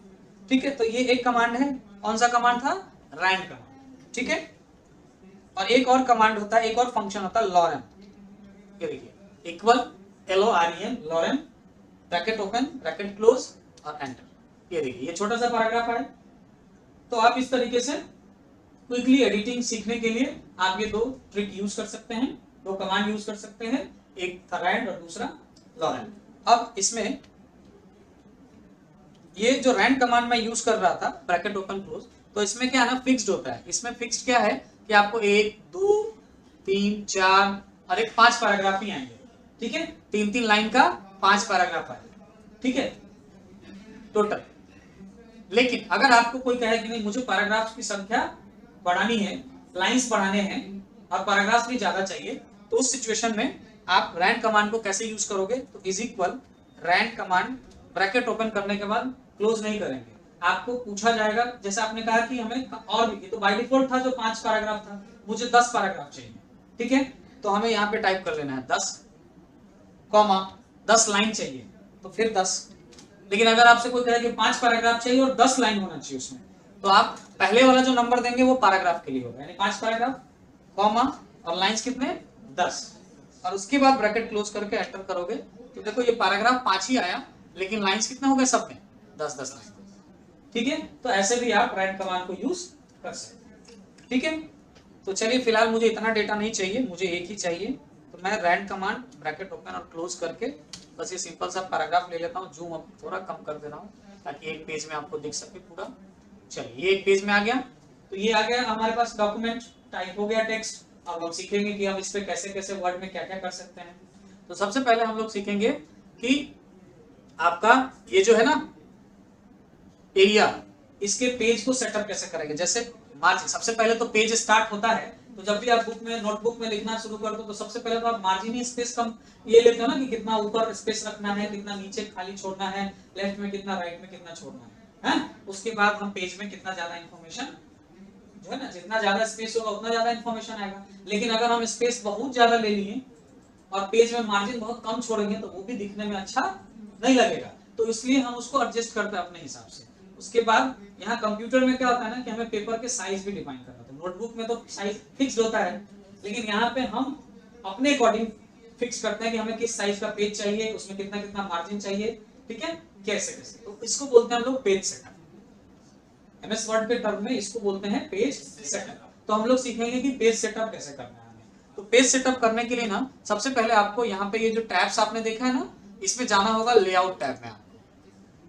ठीक है। तो ये एक कमांड है, कौन सा कमांड था, रैंड कमांड, ठीक है। और एक और कमांड होता है, एक और फंक्शन होता है लॉरेन। ये देखिए equal LOREN, loren, bracket open bracket close और एंटर। ये देखिए ये छोटा सा पैराग्राफ है। तो आप इस तरीके से क्विकली एडिटिंग सीखने के लिए आप ये 2 ट्रिक यूज कर सकते हैं, 2 कमांड यूज कर सकते हैं, एक था रैंड और दूसरा लॉरेन। अब इसमें ये जो रैंड कमांड मैं यूज कर रहा था, ब्रैकेट ओपन क्लोज, तो इसमें क्या है ना, फिक्स्ड होता है। इसमें फिक्स्ड क्या है कि आपको 1 2 3 4 और एक 5 पैराग्राफ ही आएंगे, ठीक है, 3-3 लाइन का 5 पैराग्राफ आएगा, ठीक है, टोटल। लेकिन अगर आपको कोई कहे कि नहीं मुझे पैराग्राफ्स की संख्या बढ़ानी है, लाइंस बढ़ाने हैं और पैराग्राफ्स भी ज्यादा चाहिए, तो उस सिचुएशन में आप रैंड कमांड को कैसे यूज करोगे, तो is equal rand command bracket open करने के बाद क्लोज नहीं करेंगे, आपको पूछा जाएगा, जैसे आपने कहा कि हमें और भी, तो बाय डिफॉल्ट था जो 5 पैराग्राफ था, मुझे 10 पैराग्राफ चाहिए, ठीक है, तो हमें यहाँ पे टाइप कर लेना है 10 कॉमा 10 लाइन चाहिए, तो फिर 10। लेकिन अगर आपसे कोई कहे कि 5 पैराग्राफ चाहिए और 10 लाइन होना चाहिए उसमें, तो आप पहले वाला जो नंबर देंगे वो पैराग्राफ के लिए होगा, यानी 5 पैराग्राफ कॉमा और लाइंस कितने 10, और उसके बाद ब्रैकेट क्लोज करके एंटर करोगे, तो देखो ये पैराग्राफ 5 ही आया, लेकिन लाइंस कितने हो गए सब में 10-10 लाइन, ठीक है। तो ऐसे भी आप रैंड कमांड को यूज कर सकते हैं, ठीक है। तो चलिए फिलहाल मुझे इतना डेटा नहीं चाहिए, मुझे एक ही चाहिए, तो मैं रैंड कमांड ब्रैकेट ओपन और क्लोज करके बस ये सिंपल सा पैराग्राफ ले लेता हूँ, जूम अब थोड़ा कम कर दे रहा हूँ ताकि एक पेज में आपको दिख सके पूरा। चलिए ये एक पेज में आ गया, तो ये आ गया हमारे पास डॉक्यूमेंट, टाइप हो गया टेक्स्ट। अब हम सीखेंगे कि हम इस पे कैसे कैसे वर्ड में क्या क्या कर सकते हैं। तो सबसे पहले हम लोग सीखेंगे कि आपका ये जो है ना एरिया, इसके पेज को सेटअप कैसे करेंगे। जैसे मार्जिन, सबसे पहले तो पेज स्टार्ट होता है, तो जब भी आप बुक में नोटबुक में लिखना शुरू कर दो तो सबसे पहले तो आप मार्जिन ही स्पेस कम ये लेते हो ना, कि कितना ऊपर स्पेस रखना है, कितना नीचे खाली छोड़ना है, लेफ्ट में कितना, राइट में कितना छोड़ना है? उसके बाद हम पेज में कितना ज्यादा इंफॉर्मेशन जो है ना, जितना ज्यादा स्पेस होगा उतना ज्यादा इंफॉर्मेशन आएगा। लेकिन अगर हम स्पेस बहुत ज्यादा ले लिए और पेज में मार्जिन बहुत कम छोड़ेंगे तो वो भी दिखने में अच्छा नहीं लगेगा, तो इसलिए हम उसको एडजस्ट करते हैं अपने हिसाब से। उसके बाद यहाँ कंप्यूटर में क्या होता है ना कि हमें पेपर के साइज भी डिफाइन करना होता है। नोटबुक में तो साइज फिक्स होता है, लेकिन यहाँ पे हम अपने अकॉर्डिंग फिक्स करते हैं कि हमें किस साइज का पेज चाहिए, उसमें कितना कितना मार्जिन चाहिए, ठीक है, कैसे कैसे। तो इसको बोलते हैं हम लोग पेज सेटअप। एमएस वर्ड के टर्म में इसको बोलते हैं पेज सेटअप। तो हम लोग सीखेंगे कि पेज सेटअप कैसे करना है हमें। तो पेज सेटअप करने के लिए ना सबसे पहले आपको यहाँ पे ये जो टैब्स आपने देखा है ना, इसमें जाना होगा लेआउट टैब में।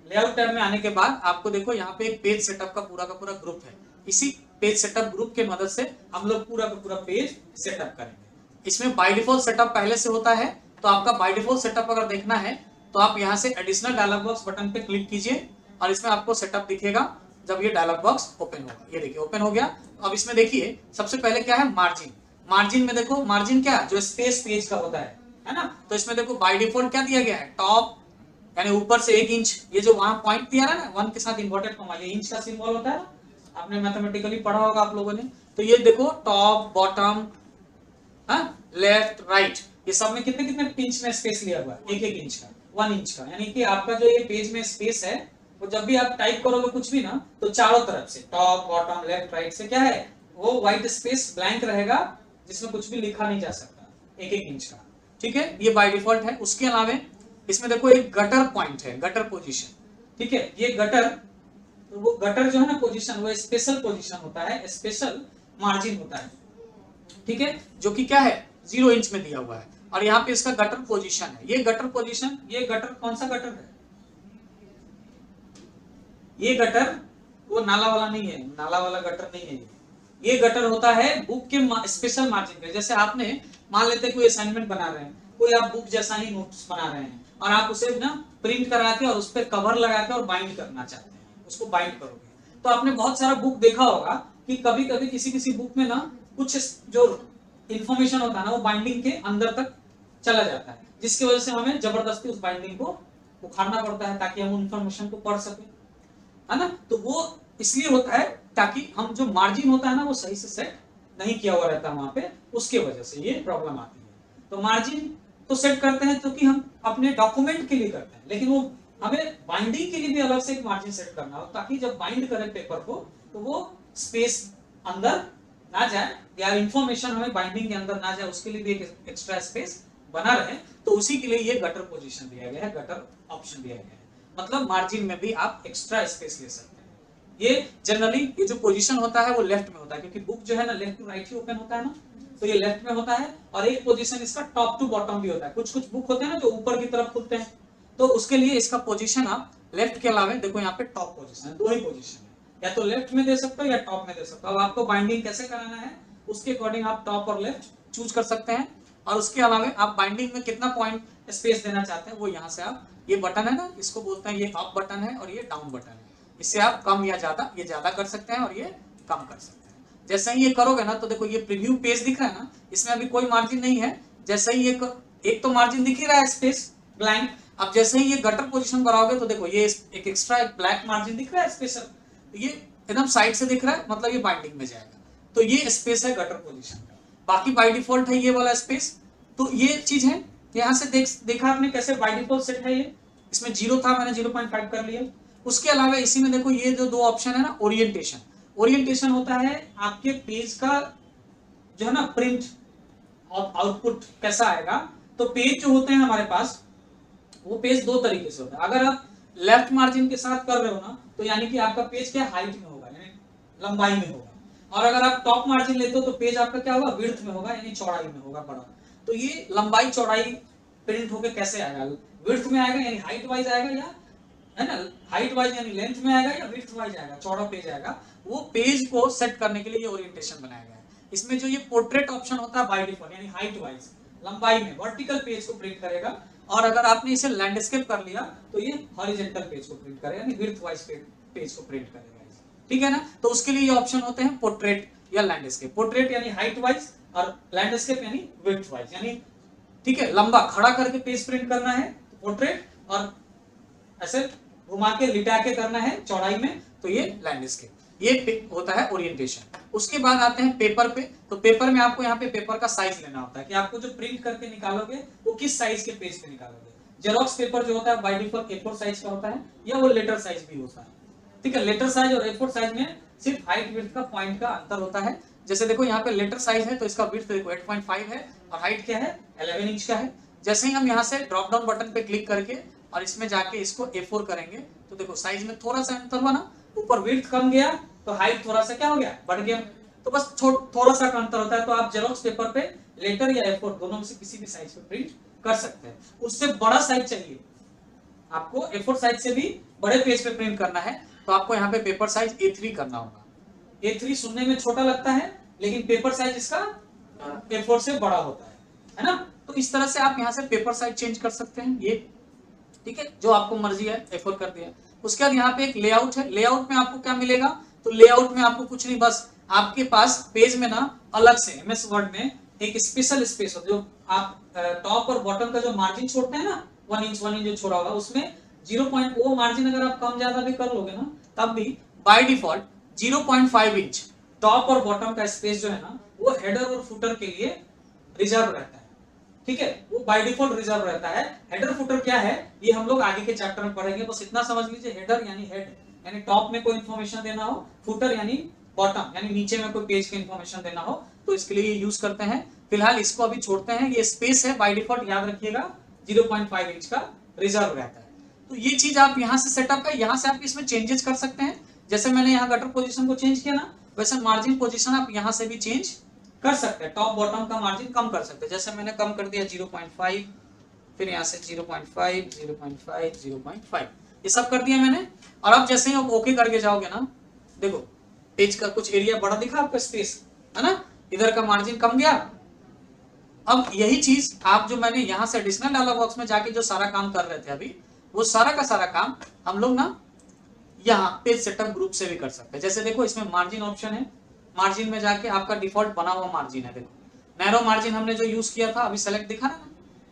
लेआउट टैब में आने के बाद आपको देखो यहाँ पे एक पेज सेटअप का पूरा ग्रुप है। इसी पेज सेटअप ग्रुप के मदद से हम लोग पूरा का पूरा पेज सेटअप करेंगे। इसमें बाय डिफॉल्ट सेटअप पहले से होता है, तो आपका बाय डिफॉल्ट सेटअप अगर देखना है तो आप यहाँ से एडिशनल डायलॉग बॉक्स बटन पे क्लिक कीजिए और इसमें आपको सेटअप दिखेगा। जब ये डायलॉग बॉक्स ओपन होगा, ये देखिए ओपन हो गया। अब इसमें देखिए सबसे पहले क्या है, मार्जिन। मार्जिन में देखो, मार्जिन क्या, जो स्पेस पेज का होता है ना। तो इसमें देखो बाय डिफॉल्ट क्या दिया गया है, टॉप यानी ऊपर से 1 इंच, ये जो वहां पॉइंट दिया है ना 1 के साथ इन्वर्टेड कॉमा, ये इंच का सिंबल होता है ना, आपने मैथमेटिकली पढ़ा होगा आप लोगों ने। तो ये देखो टॉप बॉटम लेफ्ट राइट, ये सब में कितने कितने इंच में स्पेस लिया हुआ है, 1-1 इंच का, 1 इंच का। यानी कि आपका जो ये पेज में स्पेस है वो जब भी आप टाइप करोगे कुछ भी ना, तो चारों तरफ से टॉप बॉटम लेफ्ट राइट से क्या है, वो व्हाइट स्पेस ब्लैंक रहेगा जिसमें कुछ भी लिखा नहीं जा सकता, 1-1 इंच का, ठीक है, ये बाय डिफॉल्ट है। उसके अलावा इसमें देखो एक गटर पॉइंट है, गटर पोजीशन, ठीक है। ये गटर, तो वो गटर जो है ना पोजीशन, वो स्पेशल पोजीशन होता है, स्पेशल मार्जिन होता है, ठीक है, जो कि क्या है 0 इंच में दिया हुआ है। और यहाँ पे इसका गटर पोजीशन है। ये गटर पोजीशन, ये गटर कौन सा गटर है, ये गटर वो नाला वाला नहीं है, नाला वाला गटर नहीं है। ये गटर होता है बुक के स्पेशल मार्जिन पे। जैसे आपने मान लेते कोई असाइनमेंट बना रहे हैं, कोई आप बुक जैसा ही नोट्स बना रहे हैं और आप उसे ना प्रिंट करा के और उस पर कवर लगा के और बाइंड करना चाहते हैं, उसको बाइंड करोगे। तो आपने बहुत सारा बुक देखा होगा कि कभी कभी किसी बुक में ना कुछ जो इंफॉर्मेशन होता है ना वो बाइंडिंग के अंदर तक चला जाता है, जिसकी वजह से हमें जबरदस्ती उस बाइंडिंग को उखाड़ना पड़ता है ताकि हम इंफॉर्मेशन को पढ़ सकें, है ना। तो वो इसलिए होता है ताकि हम जो मार्जिन होता है ना वो सही से सेट नहीं किया हुआ रहता वहां पे, उसके वजह से ये प्रॉब्लम आती है। तो मार्जिन तो सेट करते हैं क्योंकि हम अपने डॉक्यूमेंट के लिए करते हैं, लेकिन वो हमें बाइंडिंग के लिए भी अलग से एक मार्जिन सेट करना हो ताकि जब बाइंड करें पेपर को तो वो स्पेस अंदर ना जाए या इंफॉर्मेशन हमें बाइंडिंग के अंदर ना जाए, उसके लिए भी एक एक्स्ट्रा स्पेस बना रहे। तो उसी के लिए ये गटर पोजीशन दिया गया है, गटर ऑप्शन दिया गया है। मतलब मार्जिन में भी आप एक्स्ट्रा स्पेस ले सकते हैं। ये जनरली ये जो पोजीशन होता है वो लेफ्ट में होता है, क्योंकि बुक जो है ना लेफ्ट टू राइट ही ओपन होता है ना, तो ये लेफ्ट में होता है। और एक पोजीशन इसका टॉप टू बॉटम भी होता है। कुछ कुछ बुक होते हैं ना जो ऊपर की तरफ खुलते हैं, तो उसके लिए इसका पोजीशन आप लेफ्ट के अलावा देखो यहाँ पे टॉप पोजीशन है, 2 ही पोजीशन है, या तो लेफ्ट में दे सकते हो या टॉप में दे सकते हो। अब आपको बाइंडिंग कैसे कराना है उसके अकॉर्डिंग आप टॉप और लेफ्ट चूज कर सकते हैं। और उसके अलावा आप बाइंडिंग में कितना पॉइंट स्पेस देना चाहते हैं वो यहाँ से आप, ये बटन है ना, इसको बोलते हैं, ये अप बटन है और ये डाउन बटन है। इससे आप कम या ज्यादा, ये ज्यादा कर सकते हैं और ये कम कर सकते हैं। जैसे ही ये करोगे ना तो देखो ये प्रीव्यू पेज दिख रहा है ना, इसमें अभी कोई मार्जिन नहीं है। जैसे ही ये एक तो मार्जिन दिख ही रहा है स्पेस ब्लैंक। अब जैसे ही ये गटर पोजीशन कराओगे तो देखो ये एक एक्स्ट्रा एक ब्लैक मार्जिन दिख रहा है स्पेशल, ये एकदम साइड से दिख रहा है, मतलब ये बाइंडिंग में जाएगा। तो ये स्पेस है गटर पोजीशन का। बाकी बाय डिफॉल्ट है ये वाला स्पेस। तो ये चीज है, यहां से देखा आपने कैसे बाय डिफॉल्ट सेट है। ये इसमें 0 था, मैंने 0.5 कर लिया। उसके अलावा इसी में देखो ये जो दो ऑप्शन है ना, ओरिएंटेशन। ओरिएंटेशन होता है आपके पेज का जो है ना प्रिंट और आउटपुट कैसा आएगा। तो पेज जो होते हैं हमारे पास, वो पेज दो तरीके से होता है। अगर आप लेफ्ट मार्जिन के साथ कर रहे हो ना तो यानी कि आपका पेज क्या हाइट में होगा, यानी लंबाई में होगा। और अगर आप टॉप मार्जिन लेते हो तो पेज आपका क्या होगा, विड्थ में होगा, यानी चौड़ाई में होगा बड़ा। तो ये लंबाई चौड़ाई प्रिंट होके कैसे आएगा, विड्थ में आएगा यानी हाइट वाइज आएगा, या है ना हाइट वाइज यानी लेंथ में आएगा, या विड्थ वाइज आएगा, चौड़ा पेज आएगा। वो पेज को सेट करने के लिए ये ओरिएंटेशन बनाया गया है। इसमें जो ये पोर्ट्रेट ऑप्शन होता है बाय डिफॉल्ट, यानी हाइट वाइज लंबाई में वर्टिकल पेज को प्रिंट करेगा। और अगर आपने इसे लैंडस्केप कर लिया तो ये हॉरिजॉन्टल पेज को प्रिंट करेगा, यानी विड्थ वाइज पेज को प्रिंट करेगा। ठीक है ना। तो उसके लिए ये ऑप्शन होते हैं पोर्ट्रेट या लैंडस्केप। पोर्ट्रेट यानी हाइट वाइज और लैंडस्केप यानी विड्थ वाइज, यानी ठीक है लंबा खड़ा करके पेज प्रिंट करना है तो पोर्ट्रेट, और ऐसे घुमा के लिटा के करना है चौड़ाई में तो ये लैंडस्केप। ये होता है ओरिएंटेशन। उसके बाद आते हैं पेपर पे। तो पेपर में आपको यहाँ पे पेपर का साइज लेना होता है कि आपको जो प्रिंट करके निकालोगे वो किस साइज के पेज पे निकालोगे। जेरॉक्स पेपर जो होता है बाय डिफॉल्ट A4 साइज का होता है, या वो लेटर साइज भी होता है। ठीक है, लेटर साइज और A4 साइज में सिर्फ हाइट विड्थ का पॉइंट का अंतर होता है। जैसे देखो यहाँ पे लेटर साइज है तो इसका विड्थ देखो 8.5 है और हाइट क्या है 11 इंच का है। जैसे ही हम यहाँ से ड्रॉप डाउन बटन पे क्लिक करके और इसमें जाके इसको A4 करेंगे तो देखो साइज में थोड़ा सा अंतर हुआ ना, ऊपर विड्थ कम गया तो हाइट थोड़ा सा क्या हो गया, बढ़ गया। तो बस थोड़ा सा का अंतर होता है। तो आप जेरॉक्स पेपर पे लेटर या A4 दोनों में से किसी भी साइज पे प्रिंट कर सकते हैं। उससे बड़ा साइज चाहिए आपको, A4 साइज से भी बड़े पेज पे प्रिंट करना है तो आपको यहाँ पे पेपर साइज A3 करना होगा। A3 सुनने में छोटा लगता है लेकिन पेपर साइज इसका A4 से बड़ा होता है ना। तो इस तरह से आप यहाँ से पेपर साइज चेंज कर सकते हैं। ये ठीक है, जो आपको मर्जी है A4 कर दिया। उसके बाद यहाँ पे एक लेआउट है। लेआउट में आपको क्या मिलेगा, तो लेआउट में आपको कुछ नहीं, बस आपके पास पेज में ना अलग से MS वर्ड में एक स्पेशल स्पेस हो, जो आप टॉप और बॉटम का जो मार्जिन छोड़ते हैं ना 1 इंच जो छोड़ा होगा उसमें 0.0 मार्जिन अगर आप कम ज्यादा भी कर लोगे ना तब भी बाय डिफॉल्ट 0.5 इंच टॉप और बॉटम का स्पेस जो है ना वो हेडर और फुटर के लिए रिजर्व रहता है। ठीक है, वो बाय डिफॉल्ट रिजर्व रहता है। हेडर फुटर क्या है ये हम लोग आगे के चैप्टर में पढ़ेंगे। बस इतना समझ लीजिए, हेडर यानी हेड यानी टॉप में कोई इंफॉर्मेशन देना हो, फुटर यानी बॉटम यानी नीचे में कोई पेज की इंफॉर्मेशन देना हो तो इसके लिए यूज करते हैं। फिलहाल इसको अभी छोड़ते हैं। ये स्पेस है बाय डिफॉल्ट, याद रखिएगा 0.5 इंच का रिजर्व रहता है। तो ये चीज आप यहाँ से सेटअप है, यहाँ से आप इसमें चेंजेस कर सकते हैं। जैसे मैंने यहाँ गटर पोजीशन को चेंज किया ना, वैसे मार्जिन पोजीशन आप यहाँ से भी चेंज कर सकते हैं। टॉप बॉटम का मार्जिन कम कर सकते हैं। जैसे मैंने कम कर दिया 0.5, फिर यहाँ से 0.5, 0.5, 0.5, ये सब कर दिया मैंने। और अब जैसे ही आप ओके करके जाओगे ना, देखो पेज का कुछ एरिया बड़ा दिखा आपका स्पेस, है ना, इधर का मार्जिन कम गया। अब यही चीज आप जो मैंने यहाँ से एडिशनल डायलॉग बॉक्स में जाके जो सारा काम कर रहे थे अभी, वो सारा का सारा काम हम लोग ना यहाँ पेज सेटअप ग्रुप से भी कर सकते हैं। जैसे देखो इसमें मार्जिन ऑप्शन है, मार्जिन में जाके आपका डिफॉल्ट बना हुआ मार्जिन है। देखो नैरो मार्जिन हमने जो यूज किया था अभी सेलेक्ट दिखा ना,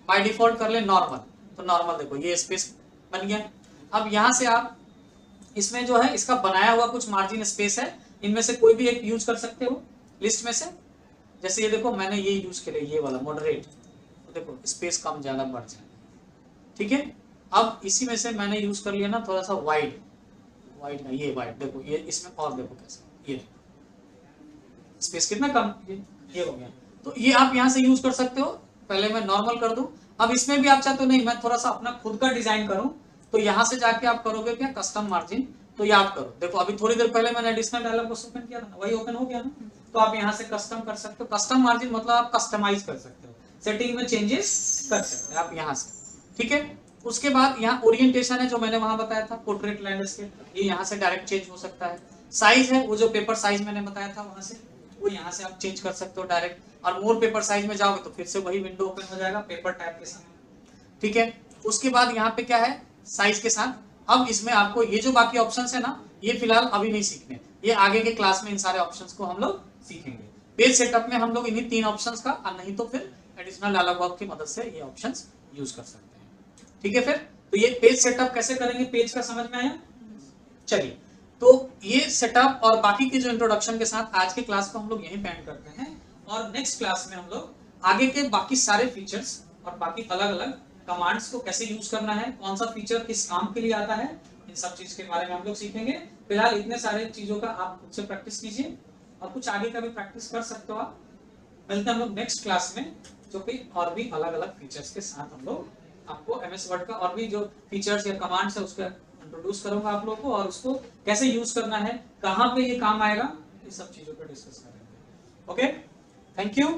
बाय डिफॉल्ट कर ले नॉर्मल, तो नॉर्मल देखो ये स्पेस बन गया। अब यहाँ से आप इसमें जो है इसका बनाया हुआ कुछ मार्जिन स्पेस है, इनमें से कोई भी एक यूज कर सकते हो लिस्ट में से। जैसे ये देखो मैंने ये यूज किया, ये वाला मॉडरेट, तो देखो स्पेस कम ज्यादा बढ़ जाए। ठीक है, अब इसी में से मैंने यूज कर लिया ना थोड़ा सा वाइड, वाइड नहीं ये वाइड, देखो ये इसमें और देखो कैसे, ये स्पेस कितना कम, ये हो गया। तो ये आप यहाँ से यूज कर सकते हो। पहले मैं नॉर्मल कर दूं। अब इसमें भी आप चाहते हो नहीं मैं थोड़ा सा अपना खुद का डिजाइन करूं, तो यहाँ से जाके आप करोगे क्या, कस्टम मार्जिन। तो याद करो, देखो अभी थोड़ी देर पहले मैंने एडिशनल डायलॉग बॉक्स ओपन किया था ना, वही ओपन हो गया ना। तो आप यहाँ से कस्टम कर सकते हो। कस्टम मार्जिन मतलब आप कस्टमाइज कर सकते हो, सेटिंग में चेंजेस कर सकते हैं आप यहाँ से। ठीक है, उसके बाद यहाँ ओरिएंटेशन है जो मैंने वहां बताया था, पोर्ट्रेट लैंडस्केप, ये यहाँ से डायरेक्ट चेंज हो सकता है। साइज है वो जो पेपर साइज मैंने बताया था वहां से, वो यहाँ से आप चेंज कर सकते हो डायरेक्ट, और मोर पेपर साइज में जाओगे तो फिर से वही विंडो ओपन हो जाएगा पेपर टैब के साथ। ठीक है, उसके बाद यहाँ पे क्या है, साइज के साथ। अब इसमें आपको ये जो बाकी ऑप्शंस है ना, ये फिलहाल अभी नहीं सीखने, ये आगे के क्लास में इन सारे ऑप्शंस को हम लोग सीखेंगे। पेज सेटअप में हम लोग इन्हीं 3 ऑप्शंस का, और नहीं तो फिर एडिशनल डायलॉग बॉक्स की मदद से ये ऑप्शंस यूज कर सकते हैं। ठीक है, फिर तो ये पेज सेटअप कैसे करेंगे, पेज का समझ में आया। चलिए, तो ये सेटअप और बाकी के जो इंट्रोडक्शन के साथ आज के क्लास को हम लोग यहीं पेंड करते हैं, और नेक्स्ट क्लास में हम लोग आगे के बाकी सारे फीचर्स और बाकी अलग अलग कमांड्स को कैसे यूज करना है, कौन सा फीचर किस काम के लिए आता है, इन सब चीज के बारे में हम लोग सीखेंगे। फिलहाल इतने सारे चीजों का आप खुद से प्रैक्टिस कीजिए, और कुछ आगे का भी प्रैक्टिस कर सकते हो आप। मिलते हैं हम लोग नेक्स्ट क्लास में, जो कि और भी अलग अलग फीचर्स के साथ हम लोग आपको एमएस वर्ड का और भी जो फीचर्स या कमांड्स है उसका इंट्रोड्यूस करूंगा आप लोगों को, और उसको कैसे यूज करना है, कहाँ पे ये काम आएगा, इस सब चीजों पर डिस्कस करेंगे। Okay, thank you.